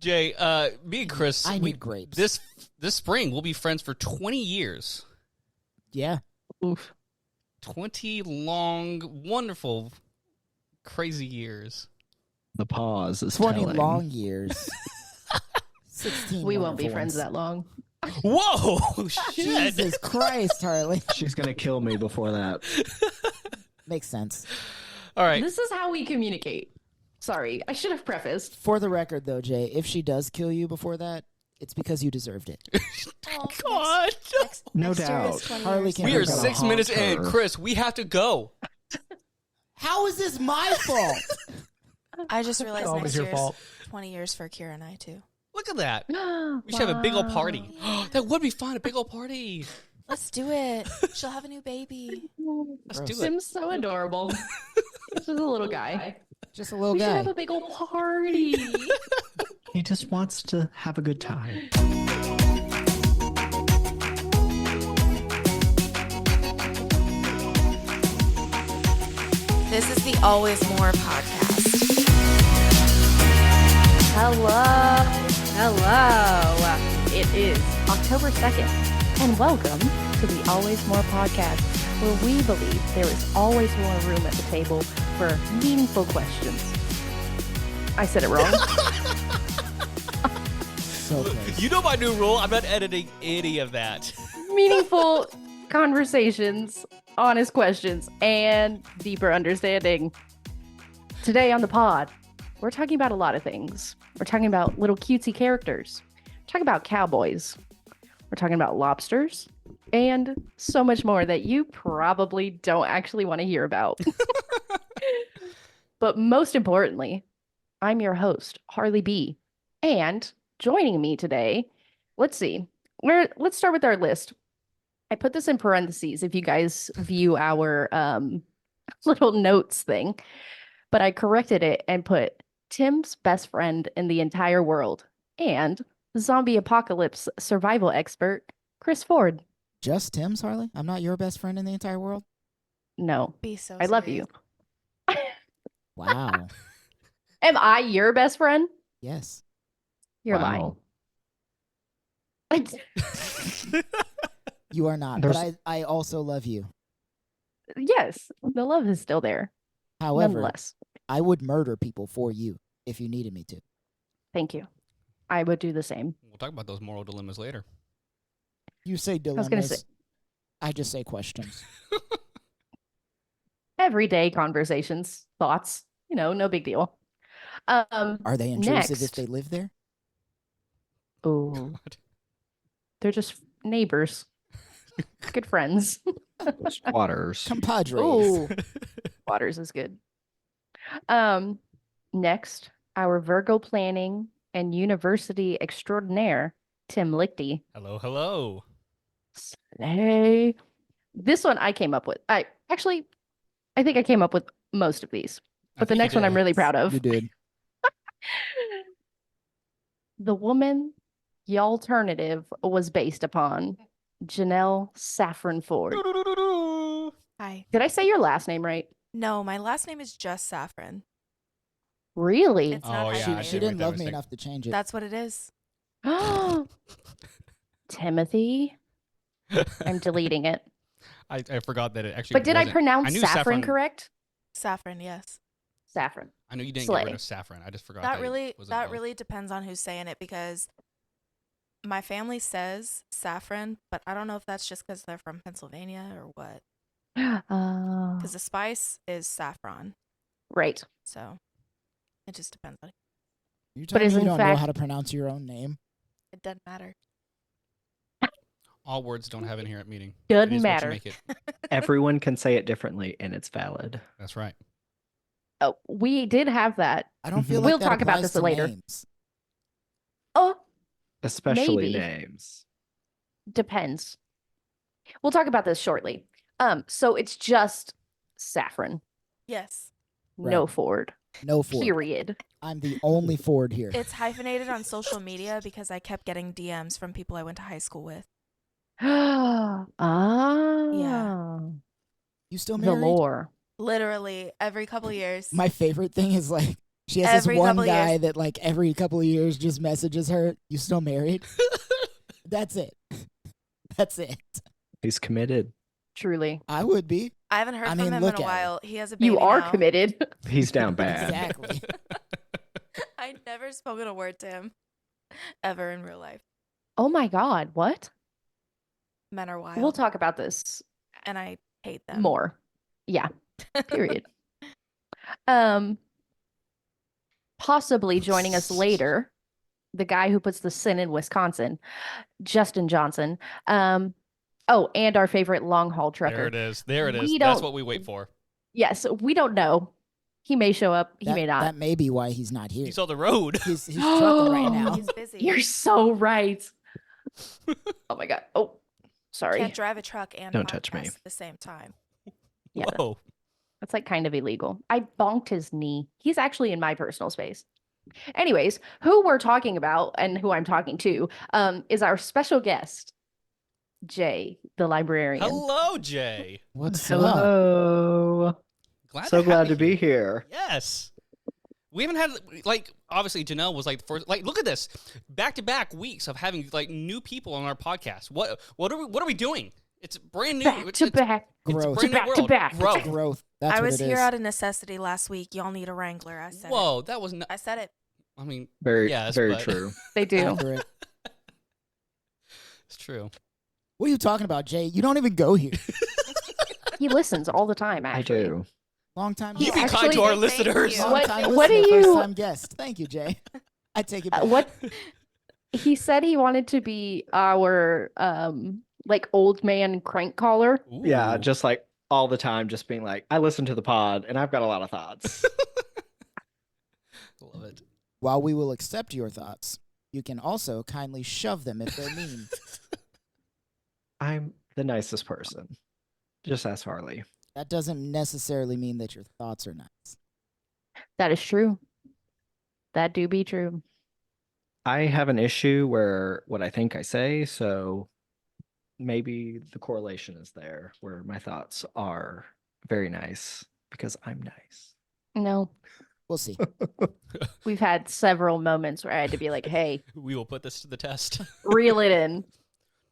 Jay, me and Chris, I need grapes. This spring, we'll be friends for 20 years. Yeah. Oof. 20 long, wonderful, crazy years. The pause is 20 telling. long years. 16 We won't be wonderful friends ones. that long. Whoa! Shit! Jesus Christ, Harley. She's going to kill me before that. Makes sense. All right. This is how we communicate. Sorry, I should have prefaced. For the record, though, Jay, if she does kill you before that, it's because you deserved it. Oh, God. No next year is doubt. 20 Harley years. can't We are We're gonna 6 haunt minutes in. her. Chris, we have to go. How is this my fault? I just realized Always next your year's fault. 20 years for Kira and I, too. Look at that. We should have a big old party. That would be fun, a big old party. Let's do it. She'll have a new baby. Let's do it. Tim's so adorable. He's just a little guy. Just a little We should guy. have a big old party. He just wants to have a good time. This is the Always More podcast. Hello. It is October 2nd, and welcome to the Always More podcast, where we believe there is always more room at the table for meaningful questions. I said it wrong. So close. You know my new rule. I'm not editing any of that. Meaningful conversations, honest questions, and deeper understanding. Today on the pod, we're talking about a lot of things. We're talking about little cutesy characters. We're talking about cowboys. We're talking about lobsters. And so much more that you probably don't actually want to hear about. But most importantly, I'm your host, Harley B. And joining me today, let's see. Let's start with our list. I put this in parentheses if you guys view our little notes thing, but I corrected it and put Tim's best friend in the entire world and zombie apocalypse survival expert, Chris Ford. Just Tim's, Harley? I'm not your best friend in the entire world? No, Be so I love serious. you. Wow. Am I your best friend? Yes. You're Wow. lying. You are not. There's- But I also love you. Yes, the love is still there. However, Nonetheless, I would murder people for you if you needed me to. thank you. I would do the same. We'll talk about those moral dilemmas later. You say was dilemmas. gonna say- I just say questions. Everyday conversations, thoughts, no big deal. Are they intrusive if Next. they live there? Oh, they're just neighbors, good friends. Squatters. Compadres. Oh, Waters is good. Next, our Virgo planning and university extraordinaire, Tim Lichty. Hello, hello. Hey, this one I came up with. I think I came up with most of these, but the think you next one I'm did. really proud of. You did. The woman the alternative was based upon Janelle Saffron Ford. Hi. Did I say your last name right? No, my last name is just Saffron. Really? It's not Oh, yeah, I She, hyphenated. she did didn't make that love me mistake. enough to change it. That's what it is. Timothy. I'm deleting it. I forgot that it actually But did I wasn't. pronounce knew saffron correct? Saffron, yes. Saffron. I knew you didn't Slay. get rid of saffron. I just forgot That it really was that involved. really depends on who's saying it, because my family says saffron, but I don't know if that's just because they're from Pennsylvania or what. Because the spice is saffron, Right. so it just depends on. You're but telling is me you in don't know fact- how to pronounce your own name? It doesn't matter. All words don't have inherent meaning. Doesn't It is what you matter. make it. Everyone can say it differently, and it's valid. That's right. Oh, we did have that. I don't feel Mhm. like We'll that talk about applies this to later. names. Oh, Especially Maybe. names. depends. We'll talk about this shortly. So it's just saffron, Yes, no Right. Ford. No Ford. Period. I'm the only Ford here. it's hyphenated on social media because I kept getting DMs from people I went to high school with. You still The married? lore. Literally every couple years. My favorite thing is like She has Every this one couple guy years. that like every couple of years just messages her, "You still married?" That's it. That's it. He's committed. Truly. I would be. I haven't heard I from mean, him look in a at while. He has a baby You are now. committed. He's down bad. Exactly. I never spoken a word to him ever in real life. Oh my God. What? Men are wild. We'll talk about this and I hate them more. Yeah. Period. Um, possibly joining us later, the guy who puts the sin in Wisconsin, Justin Johnson. Oh, and our favorite long haul trucker. There it is. There it is. We That's don't- what we wait for. Yes, we don't know. He may show up. He that, may not. That may be why he's not here. He's on the road. He's trucking right now. He's busy. You're so right. Oh my God. Oh, sorry. Can't drive a truck and Don't touch me. podcast at the same time. Yeah, Whoa. that's like kind of illegal. I bonked his knee. He's actually in my personal space. Anyways, who we're talking about and who I'm talking to is our special guest, Jay, the librarian. Hello, Jay. What's up? Hello. Glad So to glad have to you be here. Yes. We haven't had, like, obviously Janelle was like the first, like, look at this, back-to-back weeks of having like new people on our podcast. What are we doing? It's brand new. Back to back. It's a Growth. brand new Back to world. back. Growth. Growth. That's I what was it here is. out of necessity last week. Y'all need a wrangler. I said Whoa, that was not, it. I said it. I mean, Very, yes, very but true. They do. Accurate. it's true. What are you talking about, Jay? You don't even go here. He listens all the time, I actually. do. Long time. You be guest. kind to Actually, our thank listeners. you. Long What- time what listener, do you- First time guest. Thank you, Jay. I take it back. What he said he wanted to be our like old man crank caller. Yeah, Ooh. just like all the time, just being like, I listen to the pod and I've got a lot of thoughts. Love it. While we will accept your thoughts, you can also kindly shove them if they're mean. I'm the nicest person. Just ask Harley. That doesn't necessarily mean that your thoughts are nice. That is true. That do be true. I have an issue where what I think I say, so maybe the correlation is there where my thoughts are very nice because I'm nice. No, We'll see. we've had several moments where I had to be like, "Hey, We will put this to the test. reel it in."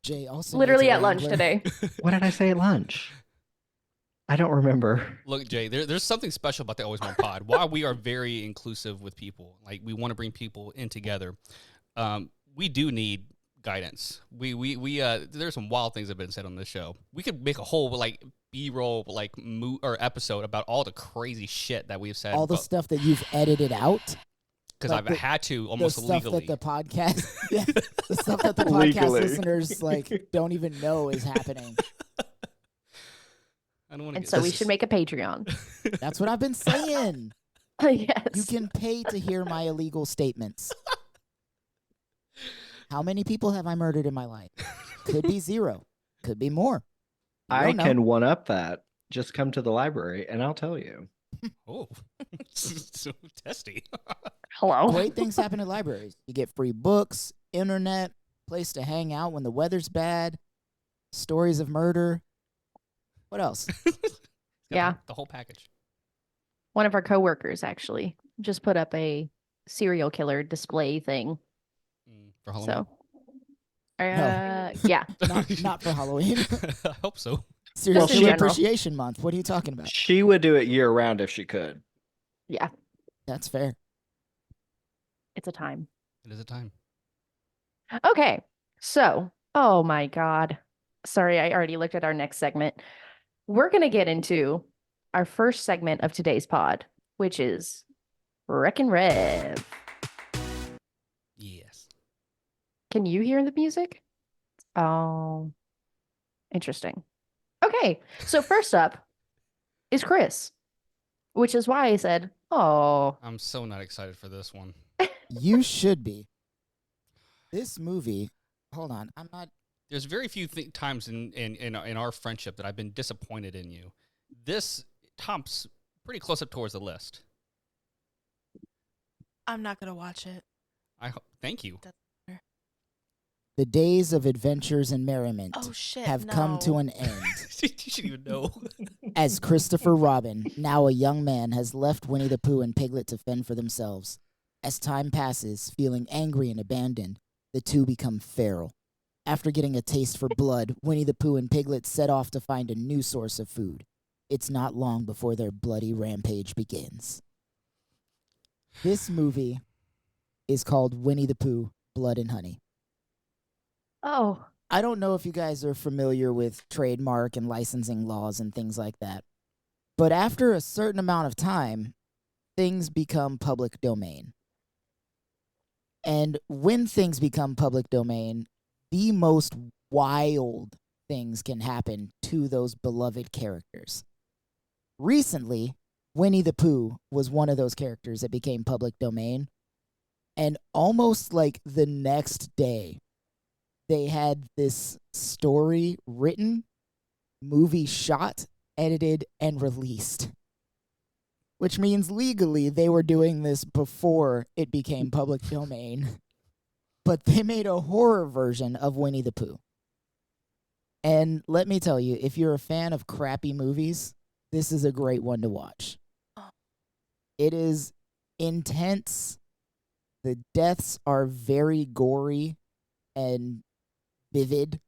Jay also Literally needs a at lunch wrangler. today. What did I say at lunch? I don't remember. Look, Jay, there's something special about the Always One Pod. While we are very inclusive with people, like we want to bring people in together, we do need guidance. We there's some wild things that have been said on this show. We could make a whole like B-roll like or episode about all the crazy shit that we've said. All the stuff that you've edited out. because like I've the- had to The almost stuff illegally. that the podcast, yeah, the stuff that the podcast Legally. listeners like don't even know is happening. I don't want to And get so we should make a Patreon. That's what I've been saying. Yes. You can pay to hear my illegal statements. How many people have I murdered in my life? Could be 0. Could be more. You I don't know. can one up that. Just come to the library and I'll tell you. Oh, so testy. Hello. Great things happen at libraries. You get free books, internet, place to hang out when the weather's bad, stories of murder. What else? It's got Yeah. the whole package. One of our coworkers actually just put up a serial killer display thing. For Halloween. So, yeah. Not for Halloween. I hope so. Serial Just in Killer general. Appreciation Month. What are you talking about? She would do it year round if she could. Yeah. That's fair. It's a time. It is a time. Okay. So, oh my God. Sorry, I already looked at our next segment. We're going to get into our first segment of today's pod, which is Wreck and Rev. Yes. Can you hear the music? Oh, interesting. Okay. So, first up is Chris, which is why I said, oh, I'm so not excited for this one. You should be. This movie. Hold on. I'm not. There's very few times in our friendship that I've been disappointed in you. This tops pretty close up towards the list. I'm not gonna watch it. Thank you. The days of adventures and merriment Oh shit! have come to no. an end. You should even know. As Christopher Robin, now a young man, has left Winnie the Pooh and Piglet to fend for themselves. As time passes, feeling angry and abandoned, the two become feral. After getting a taste for blood, Winnie the Pooh and Piglet set off to find a new source of food. It's not long before their bloody rampage begins. This movie is called Winnie the Pooh, Blood and Honey. Oh, I don't know if you guys are familiar with trademark and licensing laws and things like that, but after a certain amount of time, things become public domain. And when things become public domain, the most wild things can happen to those beloved characters. Recently, Winnie the Pooh was one of those characters that became public domain, and almost like the next day, they had this story written, movie shot, edited, and released. Which means legally they were doing this before it became public domain. But they made a horror version of Winnie the Pooh. And let me tell you, if you're a fan of crappy movies, this is a great one to watch. It is intense. The deaths are very gory and vivid.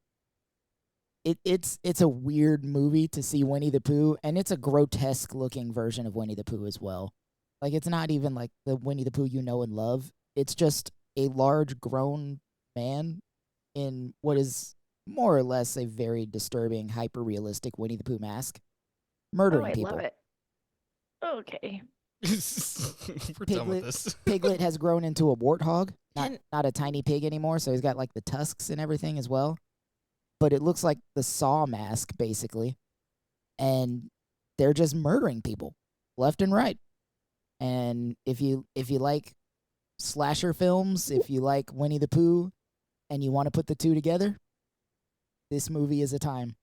It's a weird movie to see Winnie the Pooh, and it's a grotesque looking version of Winnie the Pooh as well. Like, it's not even like the Winnie the Pooh you know and love. It's just a large grown man in what is more or less a very disturbing, hyper realistic Winnie the Pooh mask, murdering I people. love it. Okay. We're done with this. Piglet has grown into a warthog, Can- not a tiny pig anymore, so he's got like the tusks and everything as well. But it looks like the Saw mask, basically. And they're just murdering people left and right. And if you like slasher films, if you like Winnie the Pooh, and you want to put the two together, this movie is a time.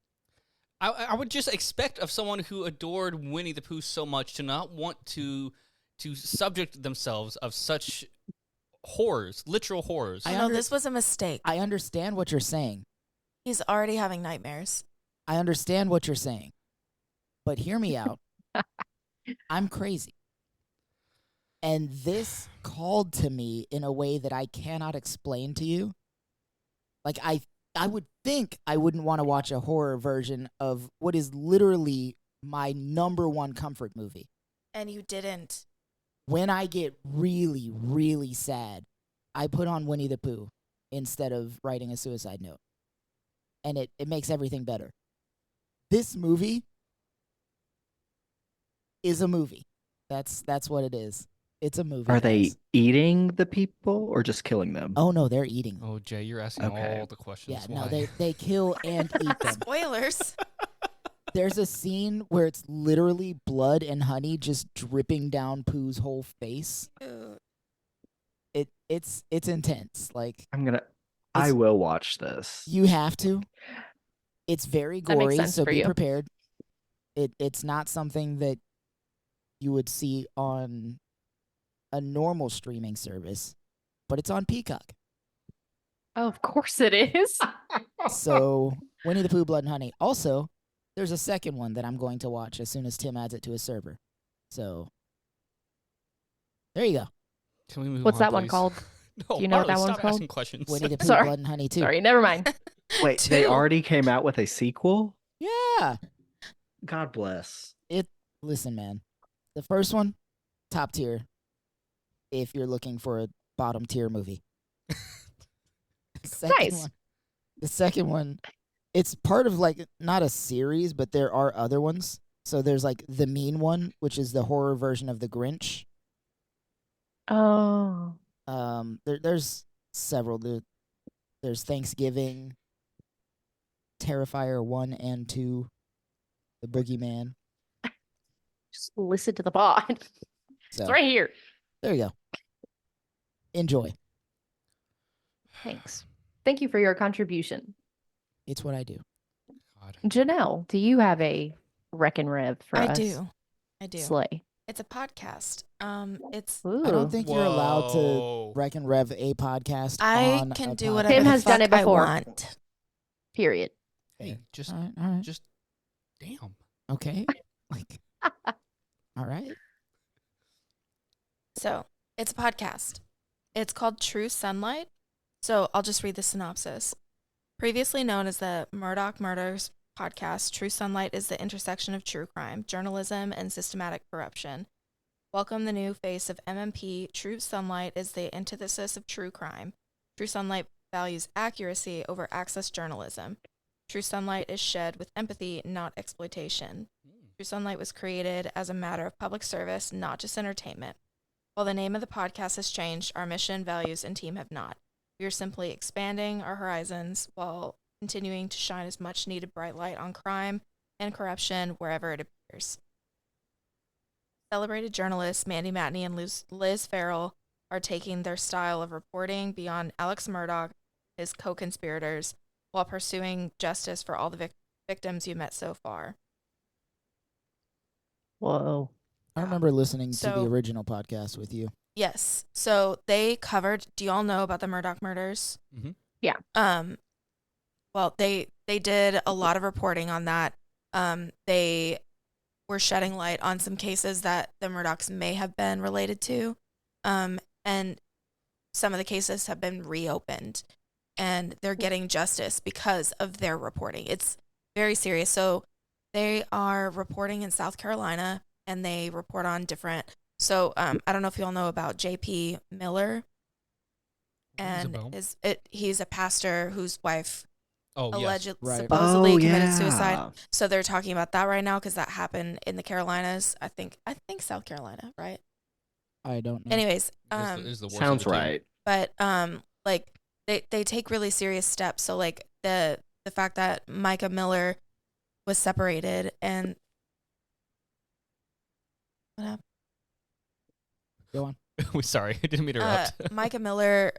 I would just expect of someone who adored Winnie the Pooh so much to not want to subject themselves of such horrors, literal horrors. I know this was a mistake. I understand what you're saying. He's already having nightmares. I understand what you're saying. But hear me out. I'm crazy. And this called to me in a way that I cannot explain to you. Like, I would think I wouldn't want to watch a horror version of what is literally my number one comfort movie. And you didn't. When I get really, really sad, I put on Winnie the Pooh instead of writing a suicide note. And it makes everything better. This movie is a movie. That's what it is. It's a movie. Are they guys. eating the people or just killing them? Oh no, they're eating. Oh, Jay, you're asking Okay. all the questions. Yeah, no, Why? they kill and eat them. Spoilers. There's a scene where it's literally blood and honey just dripping down Pooh's whole face. Ew. It's intense. Like, I will watch this. you have to. It's very That makes gory, sense so for be you. prepared. It's not something that you would see on a normal streaming service, but it's on Peacock. Oh, of course it is. So, Winnie the Pooh, Blood and Honey. Also, there's a second one that I'm going to watch as soon as Tim adds it to his server. So, there you go. Can we move What's on, that one please? called? No, Do you know what Marley, that one's stop called? asking questions. Winnie the Pooh, Sorry. Blood and Honey too. Sorry, never mind. Wait, they Two. already came out with a sequel? Yeah. God bless. Listen, man. The first one, top tier. If you're looking for a bottom tier movie. Nice. The second one, it's part of like not a series, but there are other ones. So there's like the Mean One, which is the horror version of the Grinch. Oh. There's several. There's Thanksgiving, Terrifier 1 and 2, The Boogeyman. Just listen to the pod. So It's right here. there you go. Enjoy. Thanks. Thank you for your contribution. It's what I do. God. Janelle, do you have a wreck and rev for I us? do. Slay. It's a podcast. It's Ooh. I don't think you're allowed to Whoa. Wreck and Rev a podcast. I on can a do podcast. whatever Tim the has done fuck it before. I want. Period. Hey, just, All right, all right. just, damn. Okay. Like, all right. So it's a podcast. It's called True Sunlight. So I'll just read the synopsis. Previously known as the Murdoch Murders podcast, True Sunlight is the intersection of true crime, journalism, and systematic corruption. Welcome the new face of MMP. True Sunlight is the antithesis of true crime. True Sunlight values accuracy over access journalism. True Sunlight is shed with empathy, not exploitation. True Sunlight was created as a matter of public service, not just entertainment. While the name of the podcast has changed, our mission, values, and team have not. We are simply expanding our horizons while continuing to shine as much needed bright light on crime and corruption wherever it appears. Celebrated journalists Mandy Matney and Liz Farrell are taking their style of reporting beyond Alex Murdoch, his co-conspirators, while pursuing justice for all the victims you met so far. Whoa. I remember listening to So- the original podcast with you. Yes. So they covered. Do y'all know about the Murdoch murders? Mhm. Yeah. Well, they did a lot of reporting on that. They were shedding light on some cases that the Murdochs may have been related to, and some of the cases have been reopened, and they're getting justice because of their reporting. It's very serious. So they are reporting in South Carolina, and they report on different. So I don't know if you all know about J.P. Miller, Rings a bell. and he's a pastor whose wife Oh, yes. allegedly Right. supposedly Oh, committed yeah. suicide. So they're talking about that right now because that happened in the Carolinas. I think South Carolina, right? I don't know. Anyways, Is the worst of Sounds the two. right. but like they take really serious steps. So like the fact that Micah Miller was separated and what happened? Go on. We sorry, I didn't mean to interrupt. Micah Miller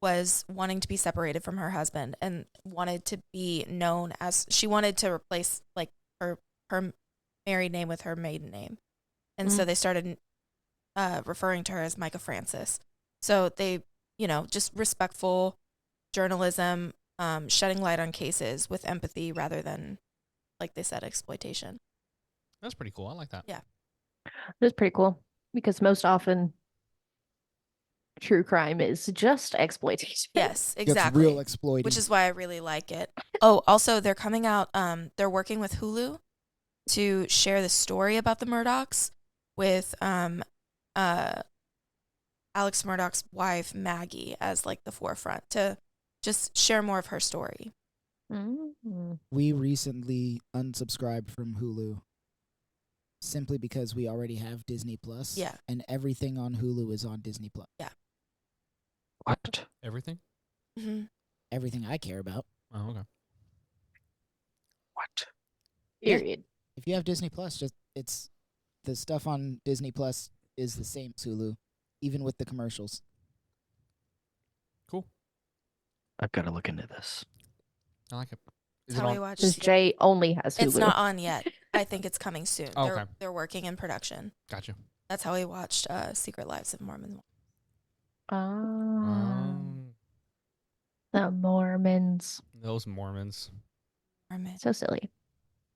was wanting to be separated from her husband and wanted to be known as, she wanted to replace like her married name with her maiden name. And so they started referring to her as Micah Francis. So they, just respectful journalism, shedding light on cases with empathy rather than, like they said, exploitation. That's pretty cool. I like that. Yeah. That's pretty cool because most often true crime is just exploitation. Yes, Gets exactly. real exploiting. Which is why I really like it. Oh, also they're coming out, they're working with Hulu to share the story about the Murdochs with Alex Murdoch's wife Maggie as like the forefront to just share more of her story. Mm. We recently unsubscribed from Hulu simply because we already have Disney Plus. Yeah. And everything on Hulu is on Disney Plus. What? Everything? Mm-hmm. Everything I care about. Oh, okay. What? Yeah. Period. If you have Disney Plus, it's the stuff on Disney Plus is the same as Hulu, even with the commercials. Cool. I've got to look into this. I like it. Is That's it how we on? watch. Because Jay only has Hulu. It's not on yet. I think it's coming soon. Oh, okay. They're working in production. Gotcha. That's how we watched Secret Lives of Mormons. The Mormons. Those Mormons. Mormon. So silly.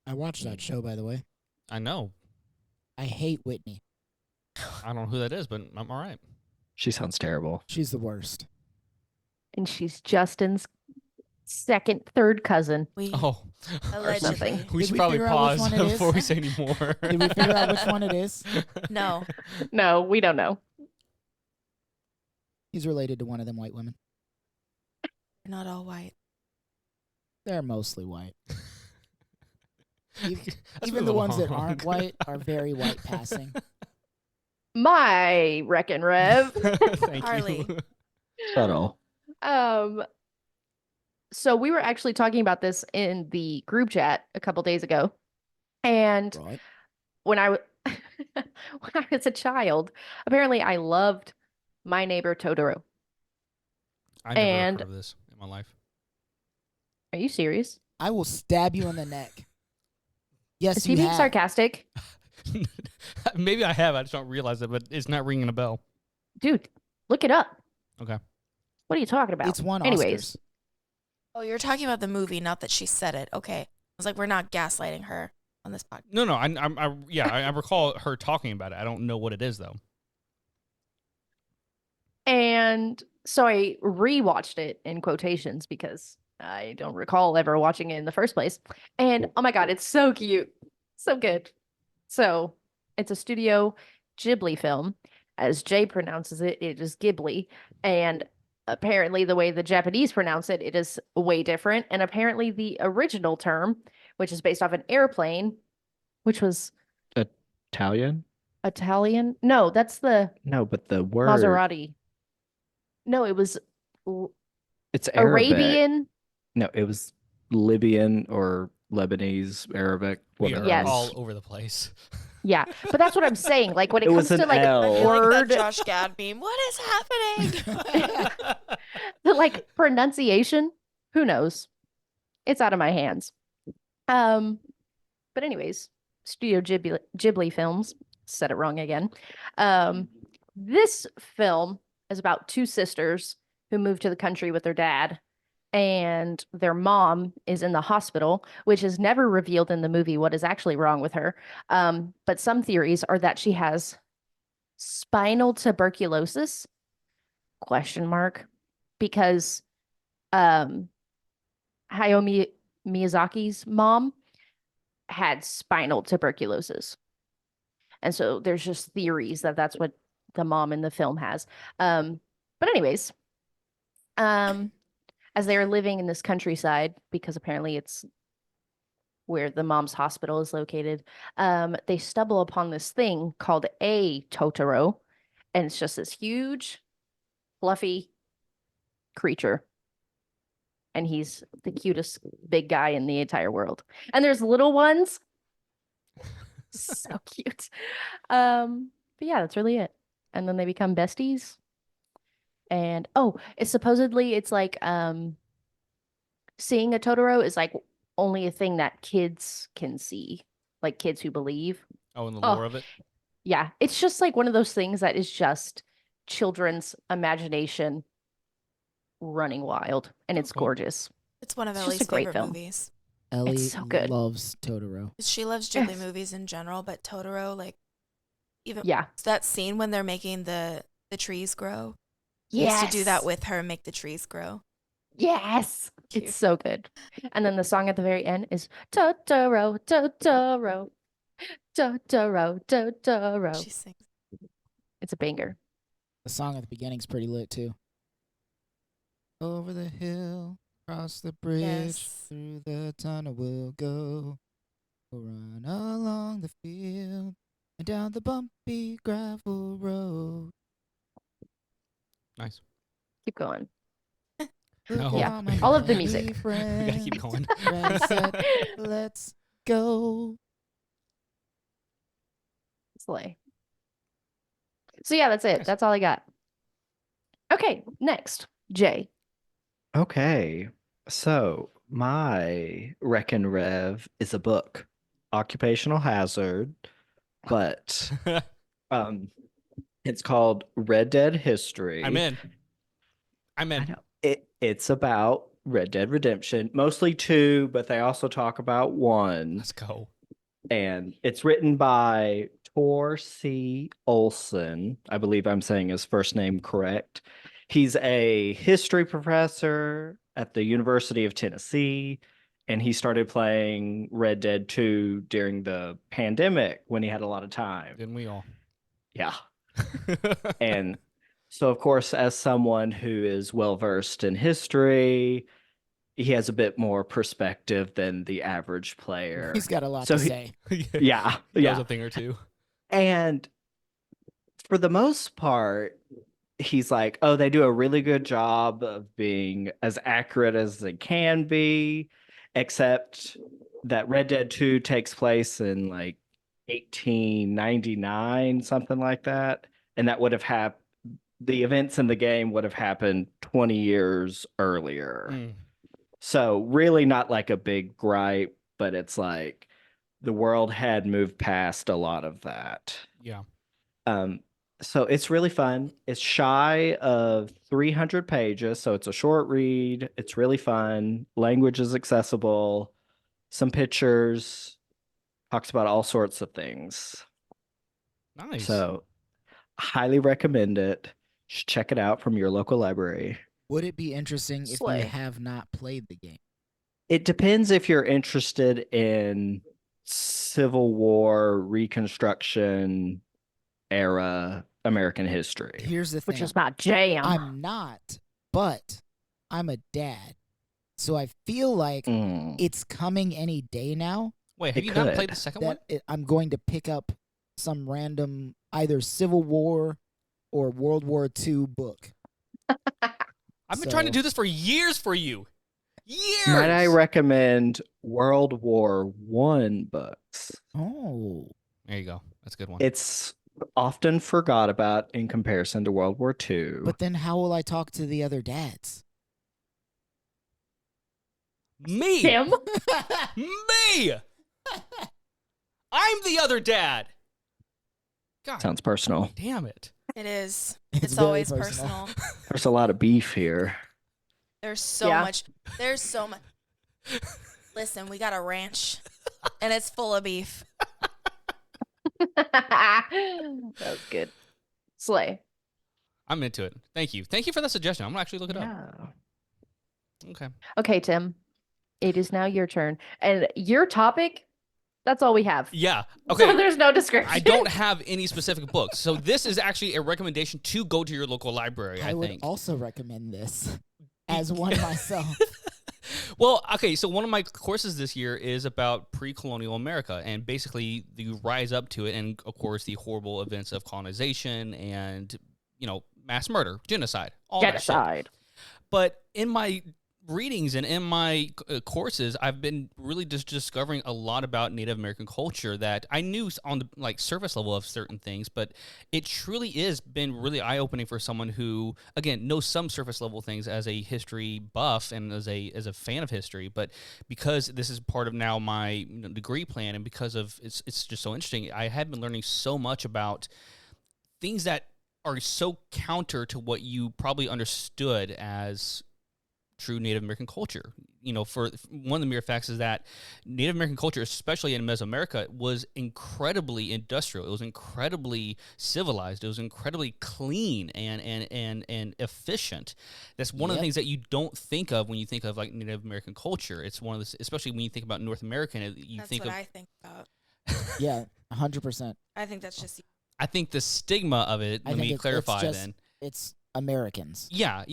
I watched that show, by the way. I know. I hate Whitney. I don't know who that is, but I'm all right. She sounds terrible. She's the worst. And she's Justin's third cousin. We Oh. allegedly. We Did should we probably figure out which pause one it is? before we say any more. Did we figure out which one it is? No. No, we don't know. He's related to one of them white women. They're not all white. They're mostly white. Let's Even move the ones that along. aren't white are very white passing. My Wreck and Rev. Thank Harley. you. Subtle. So we were actually talking about this in the group chat a couple days ago. And Right. when I was a child, apparently I loved My Neighbor Totoro. I never And- heard of this in my life. Are you serious? I will stab you in the neck. Yes, Is he you being have. sarcastic? Maybe I have. I just don't realize it, but it's not ringing a bell. Dude, look it up. Okay. What are you talking about? It's won Anyways. Oscars. Oh, you're talking about the movie, not that she said it. Okay. I was like, we're not gaslighting her on this podcast. No. I recall her talking about it. I don't know what it is though. And so I rewatched it in quotations because I don't recall ever watching it in the first place. And oh my God, it's so cute. So good. So it's a Studio Ghibli film. As Jay pronounces it, it is Ghibli. And apparently, the way the Japanese pronounce it, it is way different. And apparently, the original term, which is based off an airplane, which was Italian? Italian. No, that's the No, but the word. Maserati. No, it was It's Arabic. Arabian. No, it was Libyan or Lebanese, Arabic. We are Yes. all over the place. Yeah, but that's what I'm saying. Like when it It comes was to an like L. I feel like word, that Josh Gad meme. What is happening? the like pronunciation, who knows? It's out of my hands. But anyways, Studio Ghibli films. Said it wrong again. This film is about two sisters who moved to the country with their dad, and their mom is in the hospital, which is never revealed in the movie what is actually wrong with her. But some theories are that she has spinal tuberculosis, question mark, because Hayao Miyazaki's mom had spinal tuberculosis. And so there's just theories that that's what the mom in the film has. But anyways, as they are living in this countryside, because apparently it's where the mom's hospital is located, they stumble upon this thing called a Totoro, and it's just this huge, fluffy creature. And he's the cutest big guy in the entire world. And there's little ones. So cute. But yeah, that's really it. And then they become besties. And it's supposedly it's like seeing a Totoro is like only a thing that kids can see, like kids who believe. Oh, and the lore of it. Yeah, it's just like one of those things that is just children's imagination running wild, and it's cool. It's gorgeous. one of It's Ellie's just a great favorite film. movies. Ellie so good. loves Totoro. She loves Ghibli Yes. movies in general, but Totoro, like, even Yeah. that scene when they're making the trees grow. He Yes. used to do that with her, make the trees grow. Yes. Cute. It's so good. And then the song at the very end is Totoro, Totoro, Totoro, Totoro. She sings. It's a banger. The song at the beginning's pretty lit too. Over the hill, across the bridge, Yes. through the tunnel we'll go. We'll run along the field and down the bumpy gravel road. Nice. Keep going. No. Yeah, all of the music. We gotta keep going. Ready, set, let's go. Slay. So yeah, that's it. Nice. That's all I got. Okay, next, Jay. Okay. So my Reckon Rev is a book, Occupational Hazard, but it's called Red Dead History. I'm in. I know. It's about Red Dead Redemption, mostly 2, but they also talk about 1. Let's go. And it's written by Tor C. Olson. I believe I'm saying his first name correct. He's a history professor at the University of Tennessee, and he started playing Red Dead 2 during the pandemic when he had a lot of time. Didn't we all? Yeah. And so, of course, as someone who is well-versed in history, he has a bit more perspective than the average player. He's got a lot So to he- say. Yeah, He knows yeah. a thing or two. And for the most part, he's like, oh, they do a really good job of being as accurate as they can be, except that Red Dead 2 takes place in like 1899, something like that. And that would have happened, the events in the game would have happened 20 years earlier. Mm. So really not like a big gripe, but it's like, the world had moved past a lot of that. Yeah. So it's really fun. It's shy of 300 pages, so it's a short read. It's really fun. Language is accessible. Some pictures. Talks about all sorts of things. Nice. So highly recommend it. Should check it out from your local library. Would it be interesting if Slay. you have not played the game? It depends if you're interested in Civil War, Reconstruction era American history. Here's the thing. Which is my jam. I'm not, but I'm a dad. So I feel like it's coming any day now Wait, have It you not could. played the second one? that I'm going to pick up some random either Civil War or World War II book. I've been trying to So- do this for years for you. Years. Might I recommend World War One books? Oh. There you go. That's a good one. It's often forgot about in comparison to World War II. But then how will I talk to the other dads? Me. Tim? Me. I'm the other dad. God Sounds personal. damn it. It is. It's It's very always personal. personal. There's a lot of beef here. There's so Yeah. much. There's so much. Listen, we got a ranch, and it's full of beef. That was good. Slay. I'm into it. Thank you. Thank you for that suggestion. I'm gonna actually look it up. Yeah. Okay. Okay, Tim. It is now your turn. And your topic, that's all we have. Yeah. So Okay. there's no description. I don't have any specific books, so this is actually a recommendation to go to your local library. I I would think. also recommend this as one myself. Well, okay, so one of my courses this year is about pre-colonial America and basically the rise up to it and, of course, the horrible events of colonization and, mass murder, genocide, all that shit. Genocide. But in my readings and in my courses, I've been really just discovering a lot about Native American culture that I knew on the surface level of certain things, but it truly is been really eye-opening for someone who, again, knows some surface level things as a history buff and as a fan of history. But because this is part of now my degree plan, and because of it's just so interesting, I have been learning so much about things that are so counter to what you probably understood as true Native American culture. For one of the mere facts is that Native American culture, especially in Mesoamerica, was incredibly industrial. It was incredibly civilized. It was incredibly clean and efficient. That's one of the Yep. things that you don't think of when you think of like Native American culture. It's one of the, especially when you think about North American, you That's think what of. I think about. Yeah, 100%. I think that's just I think the stigma of it. I Let think me it's clarify just- then. It's Americans. Yeah,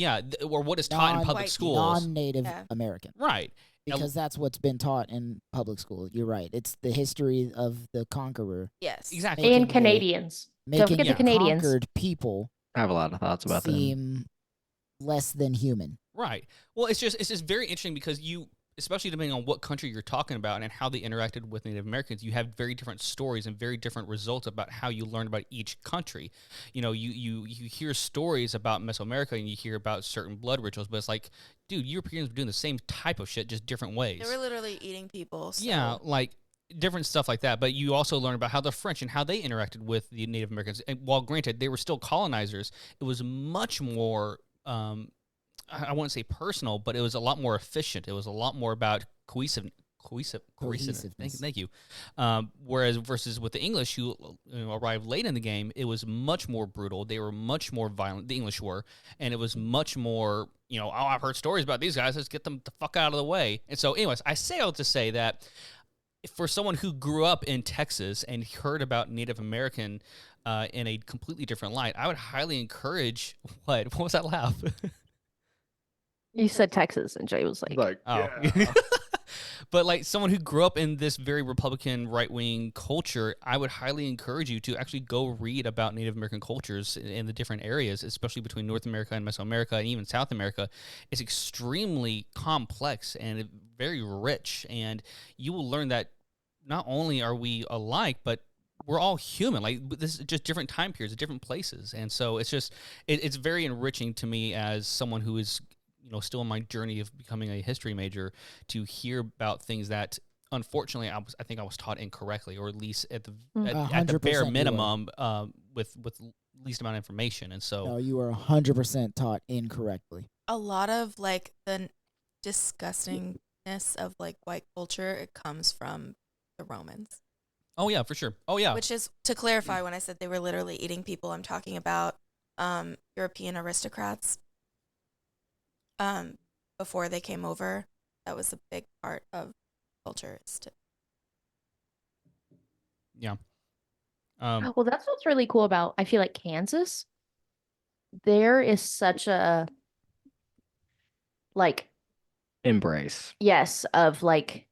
or what is taught in public Non-white schools. Non-Native Yeah. American. Right. Because that's what's been taught in public school. You're right. It's the history of the conqueror. yes. Exactly. Making And the- Canadians. Don't Making forget Yeah. the Canadians. conquered people I have a lot of thoughts about them. seem less than human. Right. Well, it's just very interesting because you, especially depending on what country you're talking about and how they interacted with Native Americans, you have very different stories and very different results about how you learn about each country. You hear stories about Mesoamerica and you hear about certain blood rituals, but it's like, dude, Europeans were doing the same type of shit, just different ways. They were literally eating people. So. Yeah, like different stuff like that. But you also learn about how the French and how they interacted with the Native Americans. And while granted they were still colonizers, it was much more I wouldn't say personal, but it was a lot more efficient. It was a lot more about cohesiveness. Cohesiveness. Thank you. Whereas versus with the English, who arrived late in the game, it was much more brutal. They were much more violent. The English were, and it was much more. I've heard stories about these guys. Let's get them the fuck out of the way. And so, anyways, I say all to say that for someone who grew up in Texas and heard about Native American in a completely different light, I would highly encourage. What was that laugh? You said Texas, and Jay was like, Oh. But like someone who grew up in this very Republican right-wing culture, I would highly encourage you to actually go read about Native American cultures in the different areas, especially between North America and Mesoamerica and even South America. It's extremely complex and very rich, and you will learn that not only are we alike, but we're all human. Like, this is just different time periods, different places, and so it's just it's very enriching to me as someone who is still in my journey of becoming a history major, to hear about things that unfortunately, I think I was taught incorrectly, or at least at the Mm. at the 100% bare you are. minimum, with least amount of information. And so, No, you are 100% taught incorrectly. A lot of like the disgustingness of like white culture, it comes from the Romans. oh yeah, for sure. Oh yeah, Which is, to clarify, when I said they were literally eating people, I'm talking about European aristocrats. Before they came over, that was a big part of culture. yeah. Well, that's what's really cool about, I feel like, Kansas. There is such a, like, Embrace. yes, of like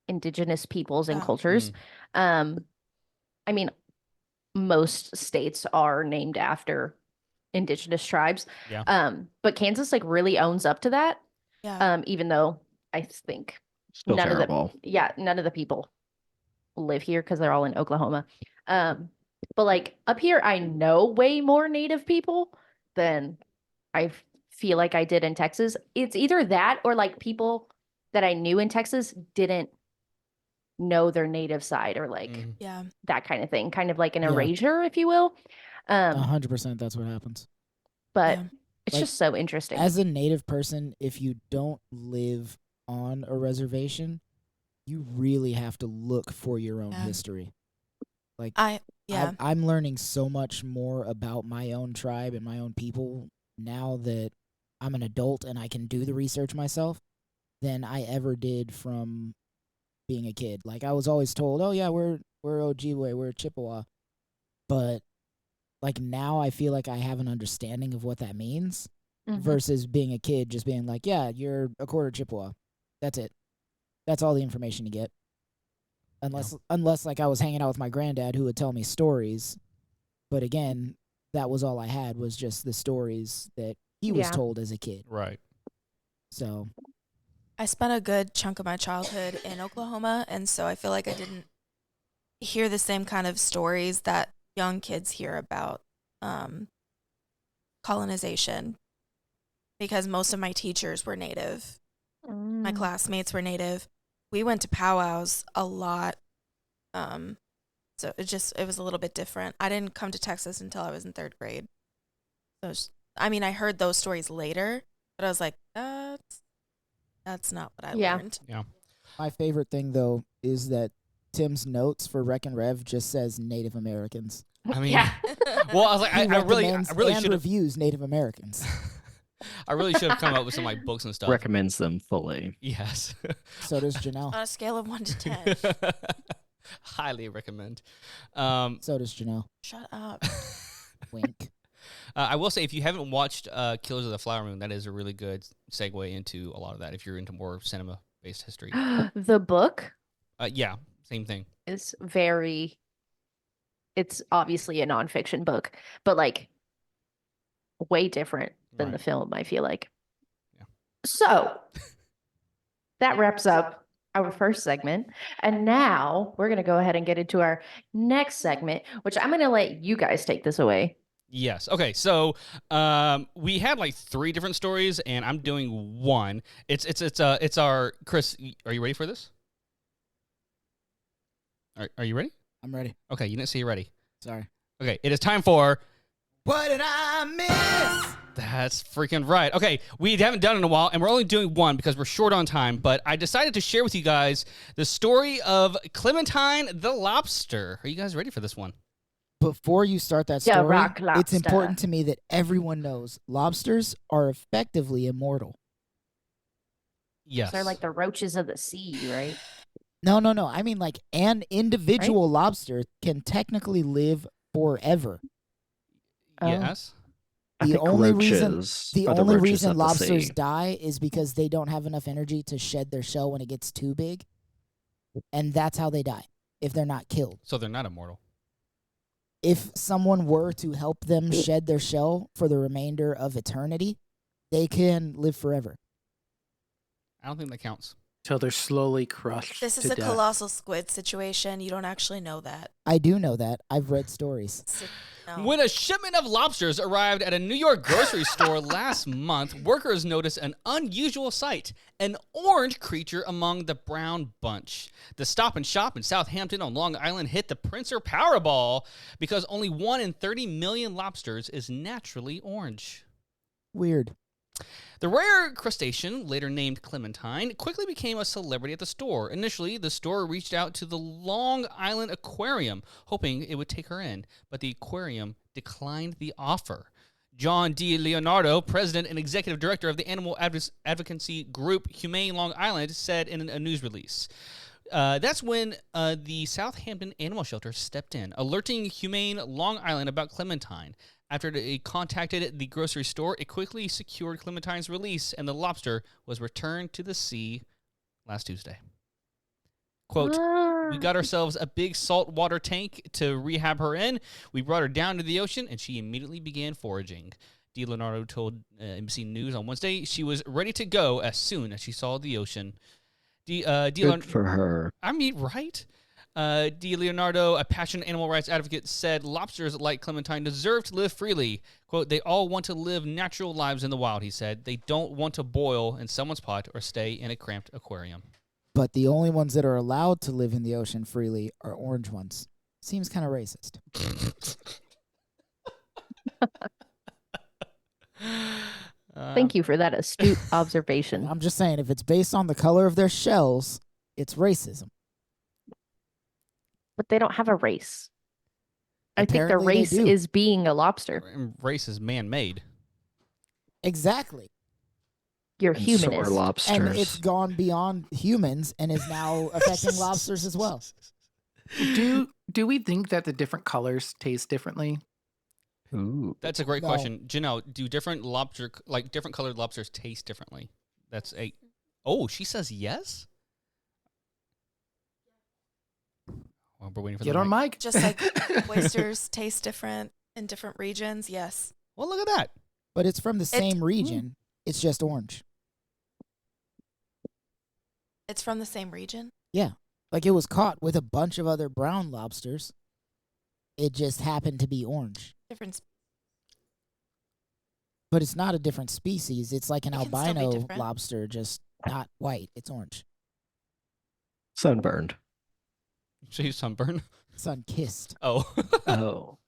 indigenous peoples and Oh. cultures. I mean, most states are named after indigenous tribes. Yeah. But Kansas like really owns up to that. Yeah. Even though I think Still none terrible. none of the people live here because they're all in Oklahoma. But like up here, I know way more Native people than I feel like I did in Texas. It's either that or like people that I knew in Texas didn't know their native side, or like Mhm. Yeah. that kind of thing, kind of like an Yeah. erasure, if you will. 100% that's what happens. But Yeah. it's Like, just so interesting. As a Native person, if you don't live on a reservation, you really have to look for your own Yeah. history. Like, Yeah. I'm learning so much more about my own tribe and my own people now that I'm an adult and I can do the research myself than I ever did from being a kid. Like, I was always told, "Oh yeah, we're Ojibwe, we're Chippewa," but like now I feel like I have an understanding of what that means Mhm. versus being a kid just being like, "Yeah, you're a quarter Chippewa." That's it. That's all the information you get. Unless like I was hanging out with my granddad who would tell me stories, but again, that was all I had was just the stories that he was Yeah. told as a kid. Right. So, I spent a good chunk of my childhood in Oklahoma, and so I feel like I didn't hear the same kind of stories that young kids hear about colonization, because most of my teachers were Native. My Mm. classmates were Native. We went to powwows a lot. So it was a little bit different. I didn't come to Texas until I was in 3rd grade. So I heard those stories later, but I was like, that's not what I Yeah. learned. Yeah. my favorite thing though is that Tim's notes for Rec and Rev just says Native Americans. I mean, Yeah. well, I was like, He I really recommends and should have. reviews Native Americans. I really should have come up with some like books and stuff. Recommends them fully. Yes. So does Janelle. On a scale of 1 to 10. Highly recommend. So does Janelle. Shut up. Wink. I will say, if you haven't watched Killers of the Flower Moon, that is a really good segue into a lot of that. If you're into more cinema-based history, The book yeah, same thing. is it's obviously a nonfiction book, but like way different than the Right. film, I feel like. Yeah. So that wraps up our first segment. And now we're going to go ahead and get into our next segment, which I'm going to let you guys take this away. Yes. Okay. So we had like 3 different stories, and I'm doing one. It's our Chris. Are you ready for this? Are you ready? I'm ready. Okay. You didn't say you're ready. Sorry. Okay. It is time for. What did I miss? That's freaking right. Okay, we haven't done it in a while, and we're only doing one because we're short on time, but I decided to share with you guys the story of Clementine the lobster. Are you guys ready for this one? Before you start that Yeah, story, rock it's lobster. important to me that everyone knows lobsters are effectively immortal. Yes. They're like the roaches of the sea, right? No. I mean, like, an individual lobster can technically live forever. Oh. Yes. I The think only roaches The are only roaches reason of the lobsters sea. die is because they don't have enough energy to shed their shell when it gets too big. And that's how they die, if they're not killed. So they're not immortal. If someone were to help them shed their shell for the remainder of eternity, they can live forever. I don't think that counts. till they're slowly crushed. This is to a death. colossal squid situation. You don't actually know that. I do know that. I've read stories. No. When a shipment of lobsters arrived at a New York grocery store last month, workers noticed an unusual sight: an orange creature among the brown bunch. The Stop and Shop in Southampton on Long Island hit the Princer Powerball because only 1 in 30 million lobsters is naturally orange. Weird. The rare crustacean, later named Clementine, quickly became a celebrity at the store. Initially, the store reached out to the Long Island Aquarium, hoping it would take her in, but the aquarium declined the offer. John D. Leonardo, president and executive director of the animal advocacy group Humane Long Island, said in a news release. That's when the Southampton Animal Shelter stepped in, alerting Humane Long Island about Clementine. After it contacted the grocery store, it quickly secured Clementine's release, and the lobster was returned to the sea last Tuesday. Quote, "We got ourselves a big saltwater tank to rehab her in. We brought her down to the ocean, and she immediately began foraging." DiLeonardo told NBC News on Wednesday she was ready to go as soon as she saw the ocean. Good for her. I mean, right? DiLeonardo, a passionate animal rights advocate, said lobsters like Clementine deserve to live freely. Quote, "They all want to live natural lives in the wild," he said. "They don't want to boil in someone's pot or stay in a cramped aquarium." But the only ones that are allowed to live in the ocean freely are orange ones. Seems kind of racist. Thank you for that astute observation. I'm just saying, if it's based on the color of their shells, it's racism. But they don't have a race. I think their Apparently they race do. is being a lobster. Race is man-made. Exactly. You're And so are humanist. lobsters. And it's gone beyond humans and is now affecting lobsters as well. Do we think that the different colors taste differently? Ooh. That's a great No. question. Janelle, do different different colored lobsters taste differently? Oh, she says yes? Well, we're waiting for Get the on mic. mic. Just like oysters taste different in different regions. Yes. Well, look at that. But it's from the same region. It's just orange. It's from the same region. Yeah. Like it was caught with a bunch of other brown lobsters. It just happened to be orange. Different. But it's not a different species. It's like an It can still be albino different. lobster, just not white. It's orange. Sunburned. She's sunburned. Sun-kissed. Oh. Oh.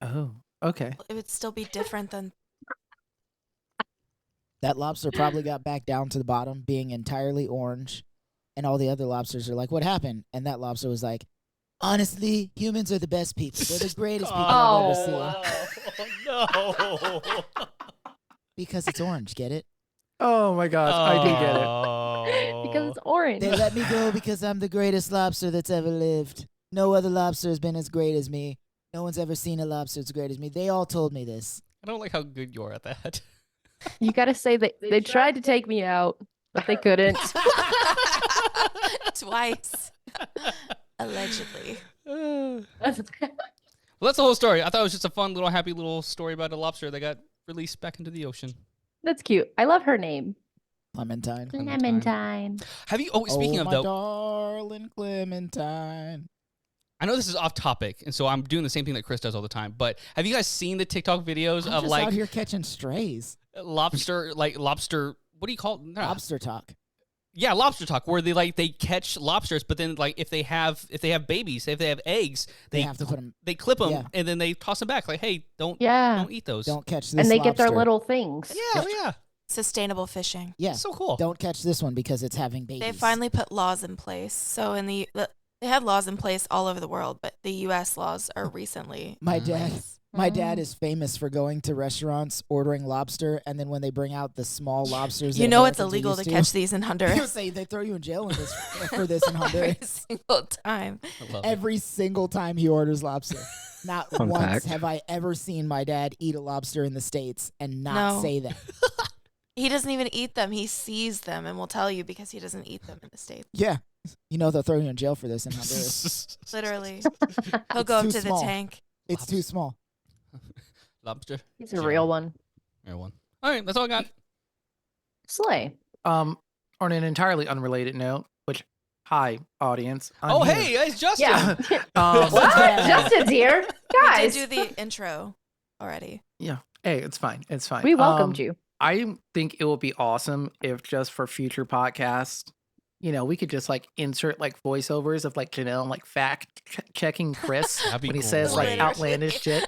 Oh, okay. It would still be different than. That lobster probably got back down to the bottom being entirely orange. And all the other lobsters are like, what happened? And that lobster was like, honestly, humans are the best people. They're the greatest people I've ever seen. No. Because it's orange, get it? Oh my gosh, I do get it. Oh. Because it's orange. They let me go because I'm the greatest lobster that's ever lived. No other lobster has been as great as me. No one's ever seen a lobster as great as me. They all told me this. I don't like how good you are at that. You got to say that they tried to take me out, but they couldn't. Twice. Allegedly. Well, that's the whole story. I thought it was just a fun little happy little story about a lobster that got released back into the ocean. That's cute. I love her name. Clementine. Clementine. Have you? Oh, speaking of my though, darling Clementine. I know this is off topic, and so I'm doing the same thing that Chris does all the time. But have you guys seen the TikTok videos I'm of just like out here catching strays. lobster? What do you call it? No. Lobster talk. Yeah, lobster talk, where they catch lobsters, but then like if they have babies, if they have eggs, They have to put them. they clip them Yeah. and then they toss them back. Like, hey, don't eat those. Don't catch this. And they get their lobster. little things. Yeah, yeah, Sustainable fishing. Yeah. so cool. Don't catch this one because it's having babies. They finally put laws in place. So in they had laws in place all over the world, but the U.S. laws are recently. My in dad. place. My dad is famous for going to restaurants, ordering lobster, and then when they bring out the small lobsters, You that know it's Americans are illegal to used catch these in They Honduras say they throw you in jail in this, for this in every Honduras. single time. I love it. Every single time he orders lobster. Not Fun once fact. have I ever seen my dad eat a lobster in the States and not No. say that. He doesn't even eat them. He sees them and will tell you because he doesn't eat them in the States. Yeah. You know they'll throw you in jail for this in Honduras. Literally. He'll go up too to small. the tank. It's too small. Lobster. He's a real one. Real one. All right, that's all I got. Slay. Are on an entirely unrelated note, which, hi, audience. I'm Oh, here. hey, it's Justin. Yeah. What? Justin's here. We Guys, did do the intro already. Yeah. Hey, it's fine. It's fine. we welcomed you. I think it would be awesome if just for future podcasts, we could just like insert like voiceovers of like Janelle like checking Chris That'd be when he says like great. outlandish shit.